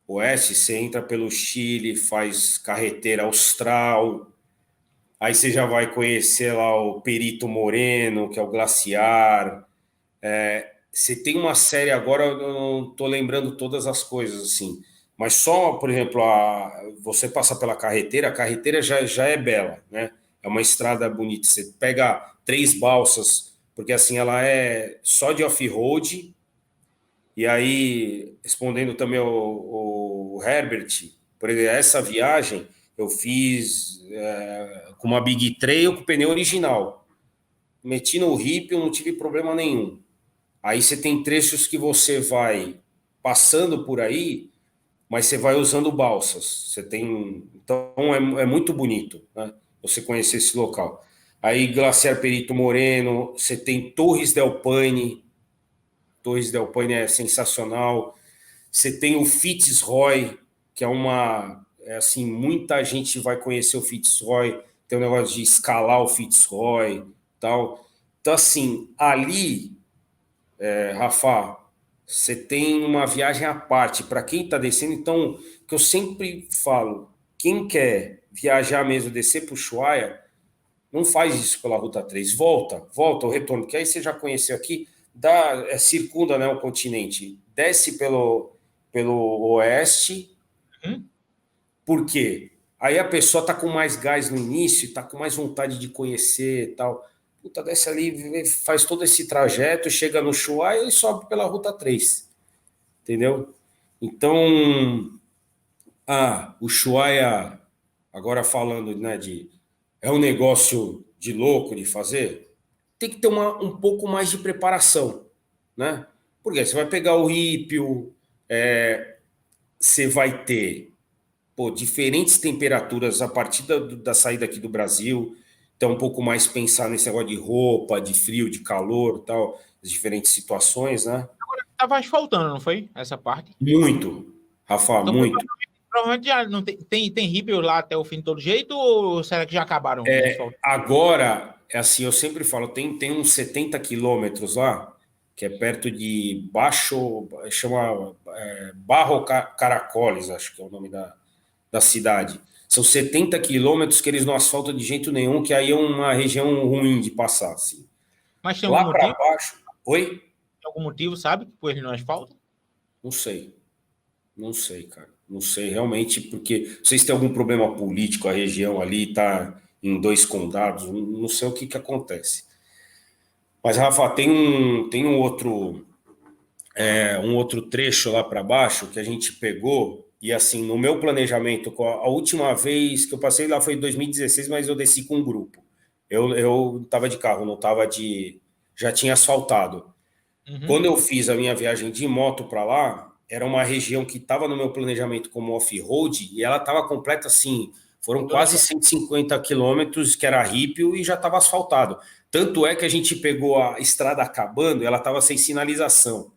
O Oeste, você entra pelo Chile, faz carreteira austral, aí você já vai conhecer lá o Perito Moreno, que é o glaciar. Você tem uma série agora, eu não estou lembrando todas as coisas assim, mas só, por exemplo, você passa pela carreteira, a carreteira já é bela, né? É uma estrada bonita. Você pega 3 balsas, porque assim ela é só de off-road. E aí, respondendo também o Herbert, por exemplo, essa viagem eu fiz com uma Big Trail com pneu original. Meti no Hip, eu não tive problema nenhum. Aí você tem trechos que você vai passando por aí, mas você vai usando balsas. Você tem, então é muito bonito, né? Você conhecer esse local. Aí Glaciar Perito Moreno, você tem Torres del Paine. Torres del Paine é sensacional. Você tem o Fitzroy, que é uma... assim, muita gente vai conhecer o Fitzroy, tem um negócio de escalar o Fitzroy, tal. Então, assim, ali, Rafa, você tem uma viagem à parte. Para quem está descendo, então, que eu sempre falo, quem quer viajar mesmo, descer para o Ushuaia, não faz isso pela Ruta 3. Volta o retorno, que aí você já conheceu aqui, circunda, né, o continente, desce pelo oeste. Por quê? Aí a pessoa tá com mais gás no início, tá com mais vontade de conhecer e tal. Puta, desce ali, faz todo esse trajeto, chega no Ushuaia e sobe pela Ruta 3. Entendeu? Então, o Ushuaia, agora falando, né, é um negócio de louco de fazer, tem que ter um pouco mais de preparação, né? Porque você vai pegar o Rípio, você vai ter diferentes temperaturas a partir da saída aqui do Brasil, então um pouco mais pensar nesse negócio de roupa, de frio, de calor, tal, as diferentes situações, né? Agora tava asfaltando, não foi? Essa parte? Muito, Rafa, Então, muito. provavelmente já não tem hippie lá até o fim de todo jeito, ou será que já acabaram de asfaltar? Agora, é assim, eu sempre falo, tem uns 70 quilômetros lá, que é perto de chama Barro Caracoles, acho que é o nome da cidade. São 70 quilômetros que eles não asfaltam de jeito nenhum, que aí é uma região ruim de passar, assim. Mas tem algum Lá para motivo? baixo... Oi? Tem algum motivo, sabe? Que eles não asfaltam? Não sei. Não sei, cara. Não sei realmente, porque não sei se tem algum problema político, a região ali está em 2 condados, não sei o que acontece. Mas, Rafa, tem um outro trecho lá para baixo que a gente pegou, e assim, no meu planejamento, a última vez que eu passei lá foi em 2016, mas eu desci com um grupo. Eu estava de carro, não estava de... Já tinha asfaltado. Quando eu fiz a minha viagem de moto para lá, era uma região que estava no meu planejamento como off-road, e ela estava completa assim, foram quase 150 quilômetros, que era rípio, e já estava asfaltado. Tanto é que a gente pegou a estrada acabando, ela estava sem sinalização.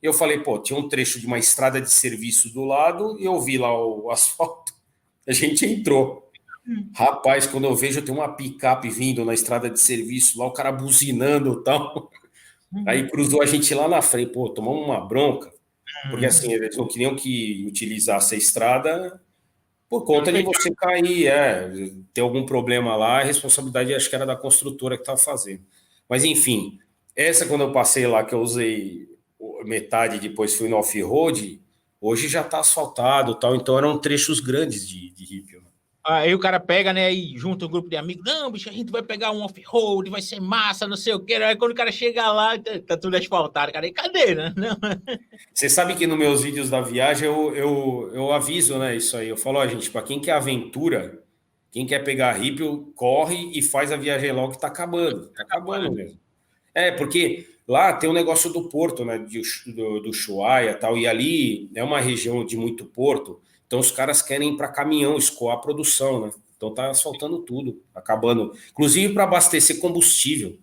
Eu falei, pô, tinha um trecho de uma estrada de serviço do lado, e eu vi lá o asfalto. A gente entrou. Rapaz, quando eu vejo, tem uma picape vindo na estrada de serviço, lá o cara buzinando e tal. Aí cruzou a gente lá na frente, pô, tomamos uma bronca, porque assim, eles não queriam que utilizasse a estrada por conta de você cair, ter algum problema lá, a responsabilidade acho que era da construtora que estava fazendo. Mas enfim, essa quando eu passei lá, que eu usei metade, depois fui no off-road, hoje já está asfaltado, tal, então eram trechos grandes de rípio. Aí o cara pega, né, e junta um grupo de amigos. Não, bicho, a gente vai pegar um off-road, vai ser massa, não sei o quê. Aí quando o cara chega lá, tá tudo asfaltado, cara. E cadê, né? Não. Você sabe que nos meus vídeos da viagem eu aviso, né, isso aí. Eu falo, ó, gente, para quem quer aventura, quem quer pegar rípio, corre e faz a viagem logo que tá acabando. Tá acabando mesmo. Porque lá tem um negócio do porto, né, do Ushuaia e tal, e ali é uma região de muito porto, então os caras querem ir para caminhão escoar a produção, né? Então tá asfaltando tudo, acabando. Inclusive para abastecer combustível.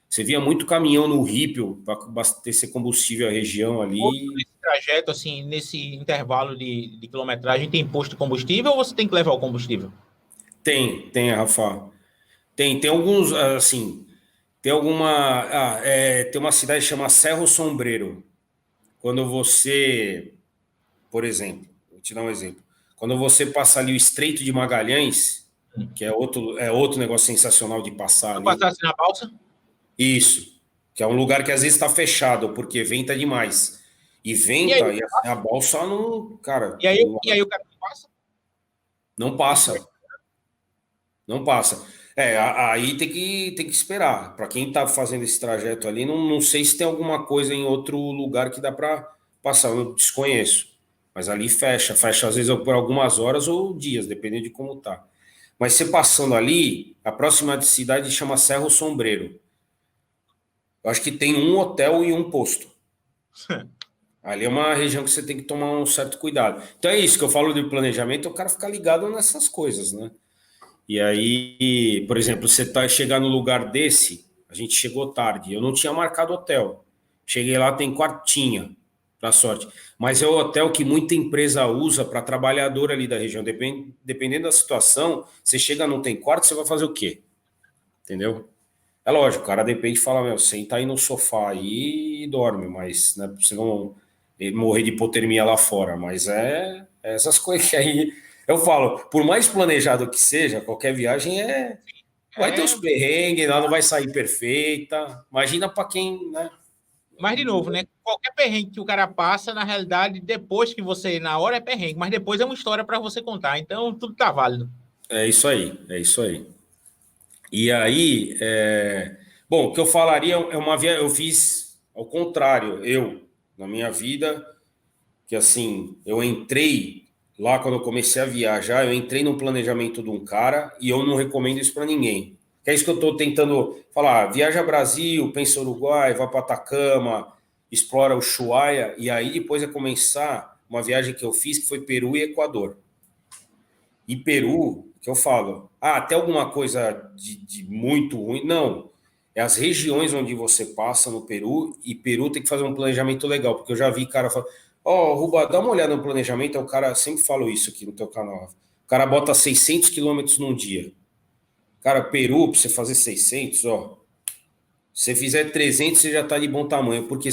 Você via muito caminhão no Rípio para abastecer combustível a região ali. Nesse trajeto, assim, nesse intervalo de quilometragem, tem posto de combustível ou você tem que levar o combustível? Tem, Rafa. Tem alguns, assim, tem uma cidade que chama Cerro Sombreiro. Quando você, por exemplo, vou te dar um exemplo. Quando você passa ali o Estreito de Magalhães, que é outro negócio sensacional de passar Se eu ali. passasse na balsa? Isso, que é um lugar que às vezes está fechado, porque venta demais. E E aí, venta, e a balsa não, cara, e aí o cara passa? não passa. Não passa. Aí tem que esperar. Para quem está fazendo esse trajeto ali, não sei se tem alguma coisa em outro lugar que dá para passar, eu desconheço. Mas ali fecha às vezes por algumas horas ou dias, dependendo de como tá. Mas você passando ali, a próxima cidade chama Cerro Sombreiro. Eu acho que tem um hotel e um posto. Ali é uma região que você tem que tomar um certo cuidado. Então é isso que eu falo de planejamento, é o cara ficar ligado nessas coisas, né? E aí, por exemplo, você tá chegar no lugar desse, a gente chegou tarde, eu não tinha marcado hotel. Cheguei lá, tem quartinha para sorte. Mas é o hotel que muita empresa usa para trabalhador ali da região. Dependendo da situação, você chega, não tem quarto, você vai fazer o quê? Entendeu? É lógico, o cara depende e fala, meu, senta aí no sofá aí e dorme, mas né, você não morrer de hipotermia lá fora. Mas é essas coisas que aí eu falo, por mais planejado que seja, qualquer viagem vai ter os perrengues, ela não vai sair perfeita. Imagina para quem, né? Mas, de novo, né? Qualquer perrengue que o cara passa, na realidade, depois que você, na hora é perrengue, mas depois é uma história para você contar. Então, tudo tá válido. É isso aí, é isso aí. E aí, bom, o que eu falaria é uma viagem, eu fiz ao contrário, na minha vida, que assim, eu entrei lá quando eu comecei a viajar, eu entrei no planejamento de um cara e eu não recomendo isso para ninguém. Que é isso que eu estou tentando falar, viaja Brasil, pensa Uruguai, vai para Atacama, explora o Ushuaia, e aí depois é começar uma viagem que eu fiz, que foi Peru e Equador. E Peru, que eu falo, tem alguma coisa de muito ruim? Não. É as regiões onde você passa no Peru, e Peru tem que fazer um planejamento legal, porque eu já vi cara falando, Ruba, dá uma olhada no planejamento, o cara sempre falou isso aqui no teu canal. O cara bota 600 quilômetros num dia. Cara, Peru, para você fazer 600, se você fizer 300, você já está de bom tamanho, porque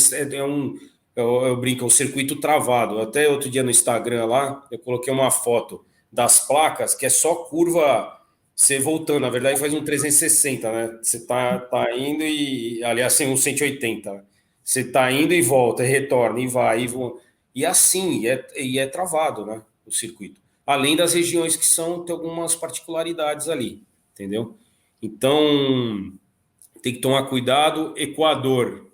eu brinco, é um circuito travado. Até outro dia no Instagram lá, eu coloquei uma foto das placas, que é só curva você voltando. Na verdade, faz um 360, né? Você tá indo e, aliás, assim, um 180. Né? Você tá indo e volta, e retorna, e vai, e assim, é travado, né? O circuito. Além das regiões que tem algumas particularidades ali, entendeu? Então, tem que tomar cuidado. Equador,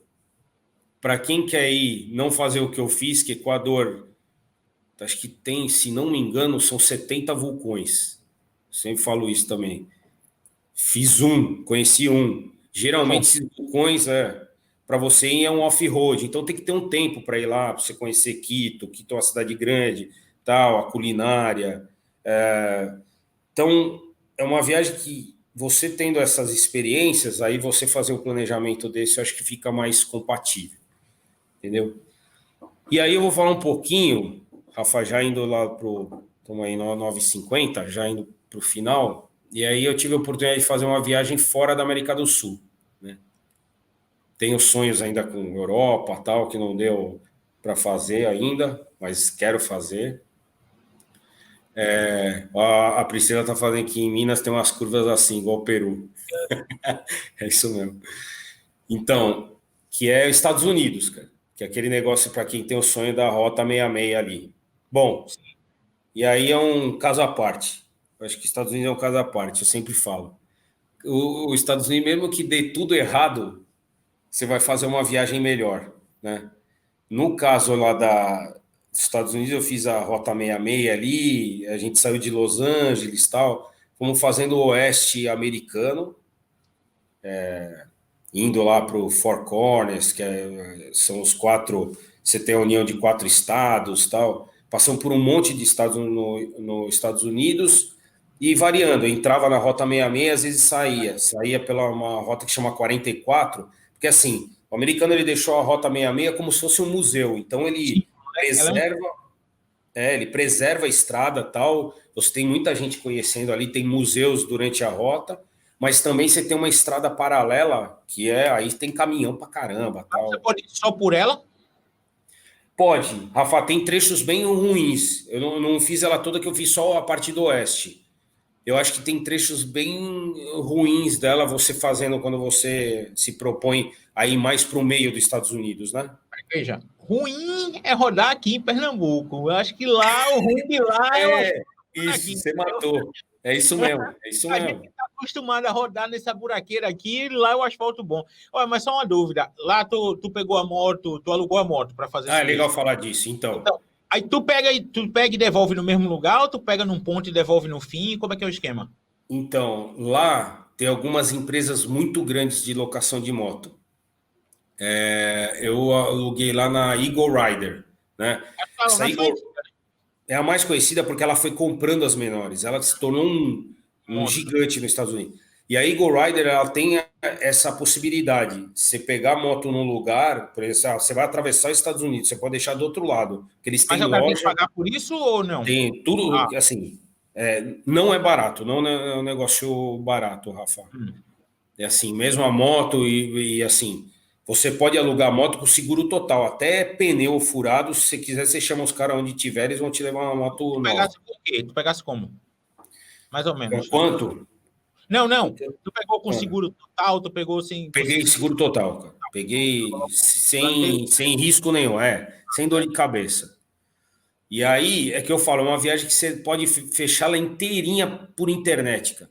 para quem quer ir, não fazer o que eu fiz, que Equador, acho que tem, se não me engano, são 70 vulcões. Sempre falo isso também. Conheci um. Geralmente, esses vulcões, para você ir é um off-road, então tem que ter um tempo para ir lá, para você conhecer Quito. Quito é uma cidade grande, tal, a culinária. Então, é uma viagem que você tendo essas experiências, aí você fazer um planejamento desse, eu acho que fica mais compatível. Entendeu? E aí eu vou falar um pouquinho, Rafa, já indo lá estamos aí no 9h50, já indo para o final, e aí eu tive a oportunidade de fazer uma viagem fora da América do Sul, né? Tenho sonhos ainda com Europa, tal, que não deu para fazer ainda, mas quero fazer. A Priscila está falando que em Minas tem umas curvas assim, igual o Peru. É isso mesmo. Então, que é Estados Unidos, cara. Que é aquele negócio para quem tem o sonho da Rota 66 ali. Bom, e aí é um caso à parte. Eu acho que Estados Unidos é um caso à parte, eu sempre falo. Os Estados Unidos, mesmo que dê tudo errado, você vai fazer uma viagem melhor, né? No caso lá dos Estados Unidos, eu fiz a Rota 66 ali, a gente saiu de Los Angeles e tal, fomos fazendo o oeste americano, indo lá para o Four Corners, que são os 4, você tem a união de 4 estados, tal. Passamos por um monte de estados nos Estados Unidos e variando. Eu entrava na Rota 66, às vezes saía pela uma rota que chama 44, porque assim, o americano ele deixou a Rota 66 como se fosse um museu, então ele ele preserva a estrada, tal. Você tem muita gente conhecendo ali, tem museus durante a rota, mas também você tem uma estrada paralela, que aí tem caminhão pra caramba. Tal. Você pode ir só por ela? Pode. Rafa, tem trechos bem ruins. Eu não fiz ela toda, que eu fiz só a parte do oeste. Eu acho que tem trechos bem ruins dela, você fazendo quando você se propõe a ir mais para o meio dos Estados Unidos, né? Veja, ruim é rodar aqui em Pernambuco. Eu acho que lá, o ruim de lá isso, aqui, você matou. É isso mesmo, é isso mesmo. A gente está acostumado a rodar nessa buraqueira aqui, lá é o asfalto bom. Olha, mas só uma dúvida, lá tu pegou a moto, tu alugou a moto para fazer isso? É legal falar disso, então. Aí tu pega e devolve no mesmo lugar, ou tu pega num ponto e devolve no fim? Como é que é o esquema? Então, lá tem algumas empresas muito grandes de locação de moto. Eu aluguei lá na Eagle Rider, né? Essa Eagle é a mais conhecida porque ela foi comprando as menores. Ela se tornou um gigante nos Estados Unidos. E a Eagle Rider, ela tem essa possibilidade. Você pegar a moto num lugar, por exemplo, você vai atravessar os Estados Unidos, você pode deixar do outro lado, porque eles Mas têm o cara tem que loja, pagar por isso ou não? tem tudo, Ah, assim, não é barato, não é um negócio barato, Rafa. hum. É assim, mesmo a moto e assim, você pode alugar a moto com seguro total, até pneu furado, se você quiser, você chama os caras onde tiver, eles vão te levar uma moto Tu nova. pegasse por quê? Tu pegasse como? Mais ou menos. Quanto? Não, não. Tu pegou com seguro total, tu pegou sem Peguei conseguir. seguro total, cara. Peguei Plano inteiro. sem risco nenhum, sem dor de cabeça. E aí é que eu falo, é uma viagem que você pode fechá-la inteirinha por internet, cara.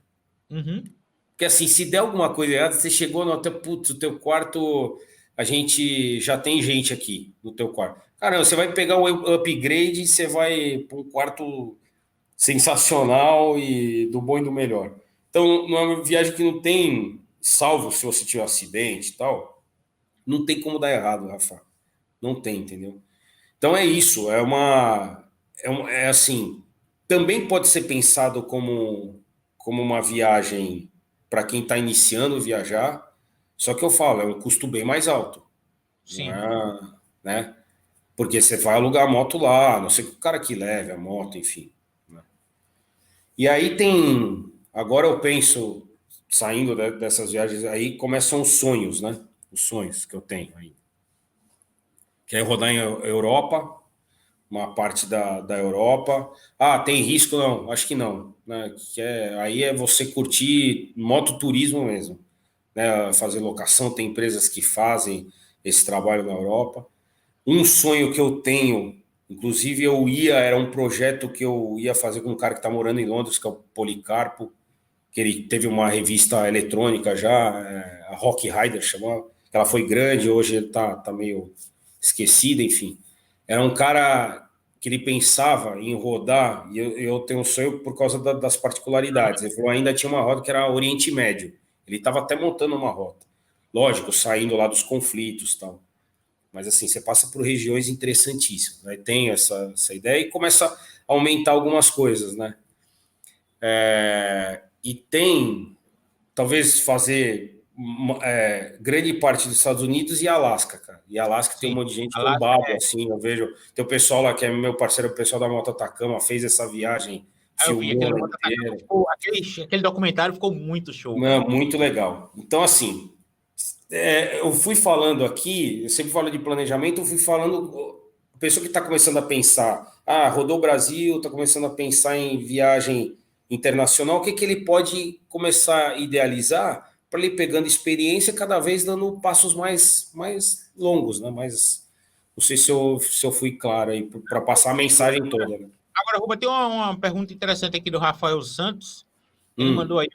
Uhum. Porque assim, se der alguma coisa errada, você chegou no hotel, putz, o teu quarto, a gente já tem gente aqui no teu quarto. Caramba, você vai pegar um upgrade e você vai para um quarto sensacional e do bom e do melhor. Então, numa viagem que não tem, salvo se você tiver um acidente e tal, não tem como dar errado, Rafa. Não tem, entendeu? Então é isso, é assim, também pode ser pensado como uma viagem para quem está iniciando viajar, só que eu falo, é um custo bem mais alto, não Sim. é, né? Porque você vai alugar a moto lá, a não sei que o cara que leve a moto, enfim. Né? E aí agora eu penso, saindo dessas viagens aí, começam os sonhos, né? Os sonhos que eu tenho aí. Que é rodar em Europa, uma parte da Europa. Ah, tem risco? Não, acho que não. Né? Aí é você curtir mototurismo mesmo. Né? Fazer locação, tem empresas que fazem esse trabalho na Europa. Um sonho que eu tenho, inclusive era um projeto que eu ia fazer com um cara que está morando em Londres, que é o Policarpo, que ele teve uma revista eletrônica já, a Rock Rider chamava, ela foi grande, hoje ele tá meio esquecido, enfim. Era um cara que ele pensava em rodar, e eu tenho um sonho por causa das particularidades. Ele falou, ainda tinha uma rota que era Oriente Médio. Ele estava até montando uma rota. Lógico, saindo lá dos conflitos e tal. Mas assim, você passa por regiões interessantíssimas. Né? Tem essa ideia e começa a aumentar algumas coisas, né? E tem, talvez, fazer grande parte dos Estados Unidos e Alasca, cara. E Alasca tem um Sim. monte de gente Alasca bombado, é. assim, eu vejo. Tem o pessoal lá que é meu parceiro, o pessoal da Moto Atacama, fez essa viagem, Aí eu vi filmou aquele ela moto atacama, inteira. aquele documentário ficou muito show, cara. Não, muito legal. Então, assim, eu fui falando aqui, eu sempre falo de planejamento, eu fui falando, a pessoa que está começando a pensar, rodou o Brasil, está começando a pensar em viagem internacional, o que ele pode começar a idealizar para ele ir pegando experiência, cada vez dando passos mais longos, né? Não sei se eu fui claro aí para passar a mensagem toda. Né? Agora, Ruba, tem uma pergunta interessante aqui do Rafael Santos. Ele Hum. mandou aí.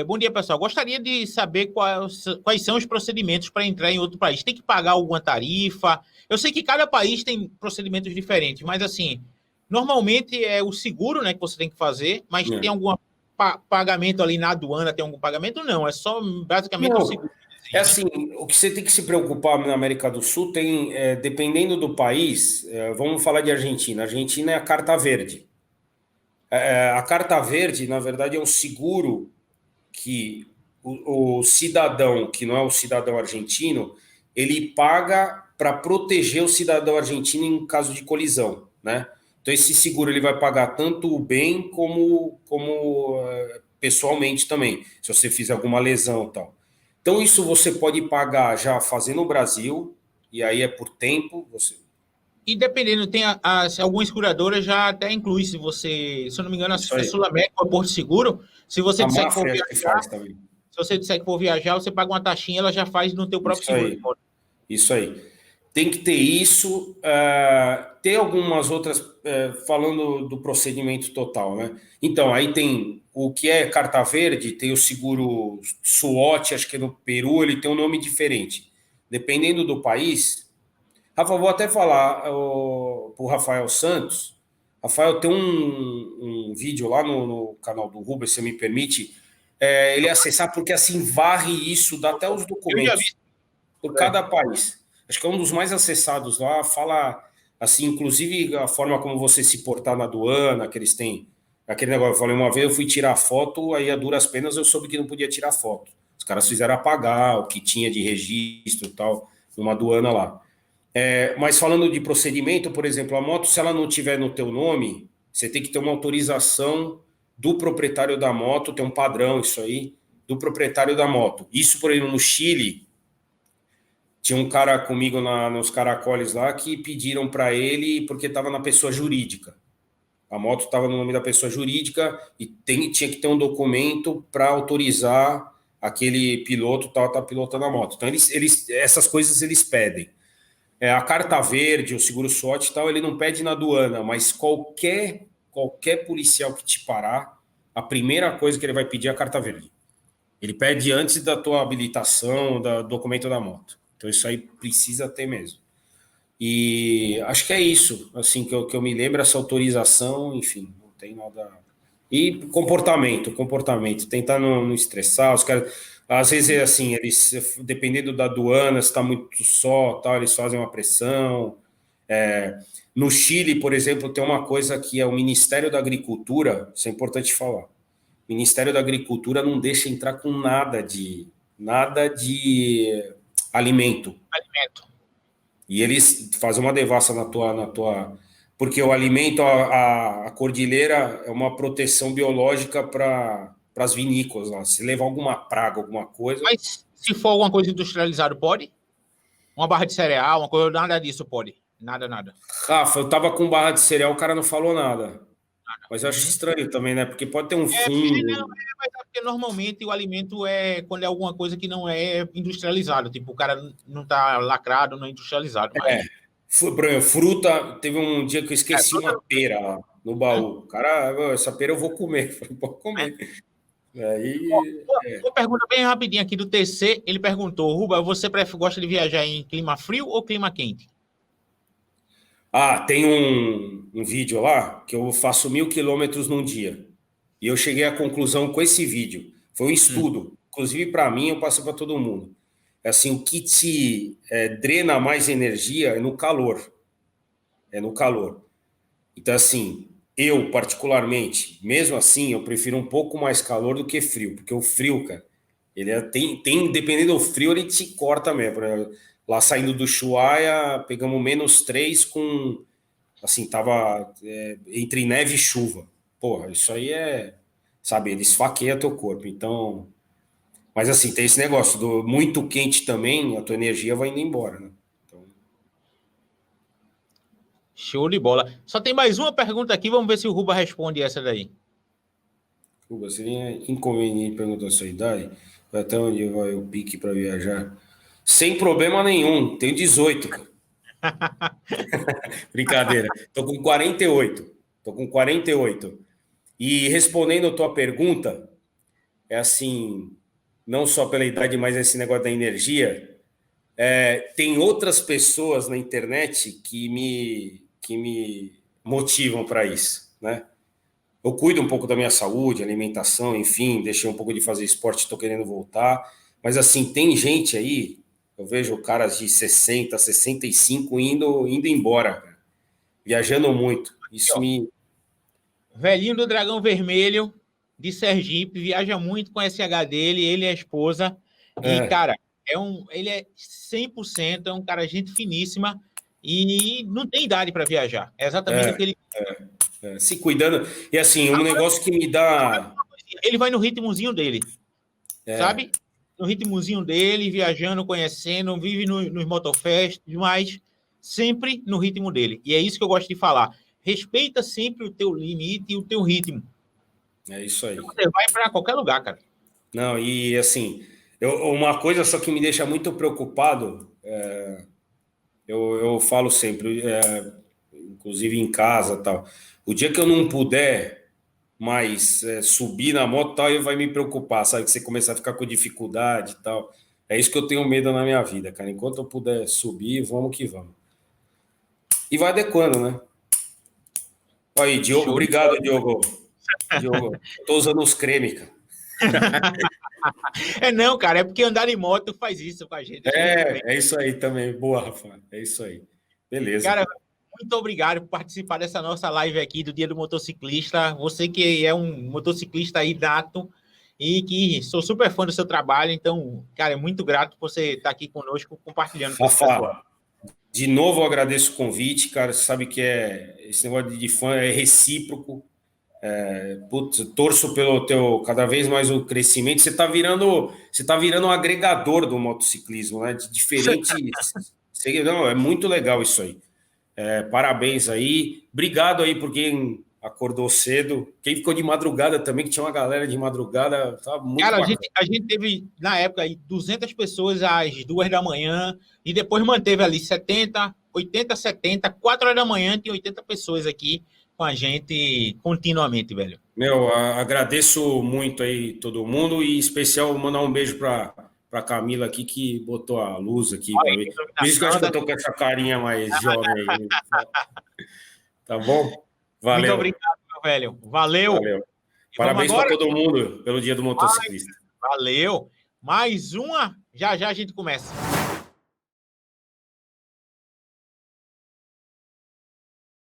Bom dia, pessoal. Gostaria de saber quais são os procedimentos para entrar em outro país. Tem que pagar alguma tarifa? Eu sei que cada país tem procedimentos diferentes, mas assim, normalmente é o seguro, né, que você tem que fazer, mas tem É. algum pagamento ali na aduana, tem algum pagamento? Não, é só basicamente o Não, seguro que é exige, né? assim, o que você tem que se preocupar na América do Sul tem, dependendo do país, vamos falar de Argentina. A Argentina é a carta verde. A carta verde, na verdade, é um seguro que o cidadão, que não é o cidadão argentino, ele paga para proteger o cidadão argentino em caso de colisão, né? Então esse seguro ele vai pagar tanto o bem como pessoalmente também, se você fizer alguma lesão e tal. Então isso você pode pagar já fazendo no Brasil, e aí é por tempo, E dependendo, tem algumas seguradoras já até inclui, se você, se eu não me engano, isso a aí. Sul América ou Porto Seguro, se você A disser que for Mafre acho que viajar, faz também. se você disser que for viajar, você paga uma taxinha, ela já faz no teu próprio Isso seguro. aí. Isso aí. Tem que ter isso. Tem algumas outras, falando do procedimento total, né? Então, aí tem o que é carta verde, tem o seguro SWOT, acho que é no Peru, ele tem um nome diferente. Dependendo do país. Rafa, vou até falar para o Rafael Santos. Rafael, tem um vídeo lá no canal do Rubens, se me permite, ele acessar, porque assim varre isso, dá até os Eu já vi. documentos por cada país. Acho que é um dos mais acessados lá, fala assim, inclusive a forma como você se portar na aduana, que eles têm aquele negócio, eu falei, uma vez eu fui tirar foto, aí a duras penas eu soube que não podia tirar foto. Os caras fizeram apagar o que tinha de registro e tal, numa aduana lá. Mas falando de procedimento, por exemplo, a moto, se ela não tiver no teu nome, você tem que ter uma autorização do proprietário da moto, tem um padrão isso aí, do proprietário da moto. Isso, por exemplo, no Chile, tinha um cara comigo nos caracoles lá que pediram para ele porque estava na pessoa jurídica. A moto estava no nome da pessoa jurídica e tinha que ter um documento para autorizar aquele piloto tá pilotando a moto. Então, essas coisas eles pedem. A carta verde, o seguro SWAT e tal, ele não pede na aduana, mas qualquer policial que te parar, a primeira coisa que ele vai pedir é a carta verde. Ele pede antes da tua habilitação, do documento da moto. Então, isso aí precisa ter mesmo. E acho que é isso, assim, que eu me lembro, essa autorização, enfim, não tem nada... E comportamento, tentar não estressar, os caras... Às vezes é assim, eles, dependendo da aduana, se está muito só, tal, eles fazem uma pressão. No Chile, por exemplo, tem uma coisa que é o Ministério da Agricultura, isso é importante falar. O Ministério da Agricultura não deixa entrar com nada de alimento. E eles fazem uma devassa na tua... Porque o alimento, a cordilheira é uma proteção biológica para as vinícolas lá. Se levar alguma praga, alguma coisa... Mas se for alguma coisa industrializada, pode? Uma barra de cereal, uma coisa, nada disso pode? Nada. Rafa, eu tava com barra de cereal, o cara não falou nada. Mas eu acho estranho também, né? Porque pode ter um fungo. Mas porque normalmente o alimento é quando é alguma coisa que não é industrializado. Tipo, o cara não tá lacrado, não é industrializado. Mas... Fruta, teve um dia que eu esqueci uma pera lá no baú. Cara, essa pera eu vou comer. Eu falei, pode comer. Uma pergunta bem rapidinha aqui do TC. Ele perguntou, Ruba, você gosta de viajar em clima frio ou clima quente? Tem um vídeo lá que eu faço 1.000 quilômetros num dia. E eu cheguei à conclusão com esse vídeo. Foi um estudo. Inclusive, para mim, eu passo para todo mundo. É assim, o que te drena mais energia é no calor. Então, assim, eu, particularmente, mesmo assim, eu prefiro um pouco mais calor do que frio. Porque o frio, cara, ele dependendo do frio, ele te corta mesmo. Por exemplo, lá saindo do Ushuaia, pegamos -3 com... Assim, tava entre neve e chuva. Porra, isso aí sabe, ele esfaqueia teu corpo. Então... Mas assim, tem esse negócio do muito quente também, a tua energia vai indo embora, né? Então... Show de bola. Só tem mais uma pergunta aqui, vamos ver se o Ruba responde essa daí. Ruba, seria inconveniente perguntar a sua idade? Até onde vai o pique para viajar? Sem problema nenhum, tenho 18, cara. Brincadeira. Tô com 48. E respondendo a tua pergunta, é assim... não só pela idade, mas esse negócio da energia, tem outras pessoas na internet que me motivam para isso, né? Eu cuido um pouco da minha saúde, alimentação, enfim, deixei um pouco de fazer esporte, estou querendo voltar, mas assim, tem gente aí, eu vejo caras de 60, 65 indo embora, cara, viajando muito. Isso me... Velhinho do Dragão Vermelho, de Sergipe, viaja muito com a SH dele, ele e a esposa. E, cara, ele é 100%, é um cara gente finíssima e não tem idade para viajar. É exatamente o que ele... se cuidando. E, assim, um negócio que me dá... Ele vai no ritmozinho dele, sabe? No ritmozinho dele, viajando, conhecendo, vive nos motofest, mas sempre no ritmo dele. E é isso que eu gosto de falar. Respeita sempre o teu limite e o teu ritmo. É isso aí. Você vai para qualquer lugar, cara. Não, e assim, uma coisa só que me deixa muito preocupado, eu falo sempre, inclusive em casa e tal, o dia que eu não puder mais subir na moto, tal, vai me preocupar, sabe? Que você começa a ficar com dificuldade e tal. É isso que eu tenho medo na minha vida, cara. Enquanto eu puder subir, vamos que vamos. E vai adequando, né? Aí, Diogo, obrigado, Diogo. Diogo, tô usando os creme, cara. Não, cara, é porque andar em moto faz isso com a gente. É isso aí também. Boa, Rafa. É isso aí. Beleza. Cara, muito obrigado por participar dessa nossa live aqui do Dia do Motociclista. Você que é um motociclista aí nato e que sou super fã do seu trabalho, então, cara, é muito grato por você estar aqui conosco, compartilhando com esse pessoal. Rafa, de novo eu agradeço o convite, cara. Você sabe que esse negócio de fã é recíproco. Putz, torço pelo teu cada vez mais o crescimento. Você tá virando um agregador do motociclismo, né? De diferentes. Não, é muito legal isso aí. Parabéns aí. Obrigado aí por quem acordou cedo. Quem ficou de madrugada também, que tinha uma galera de madrugada. Tá muito Cara, bacana. a gente teve, na época, aí, 200 pessoas às 2 da manhã e depois manteve ali 70, 80, 70, 4 horas da manhã, tem 80 pessoas aqui com a gente continuamente, velho. Meu, agradeço muito aí todo mundo e em especial mandar um beijo para Camila aqui que botou a luz aqui para mim. Por isso que eu acho que eu tô com essa carinha mais jovem aí. Tá bom? Valeu. Muito obrigado, meu velho. Valeu. Valeu. Parabéns para todo mundo pelo Dia do Motociclista. Valeu. Mais uma, já já a gente começa.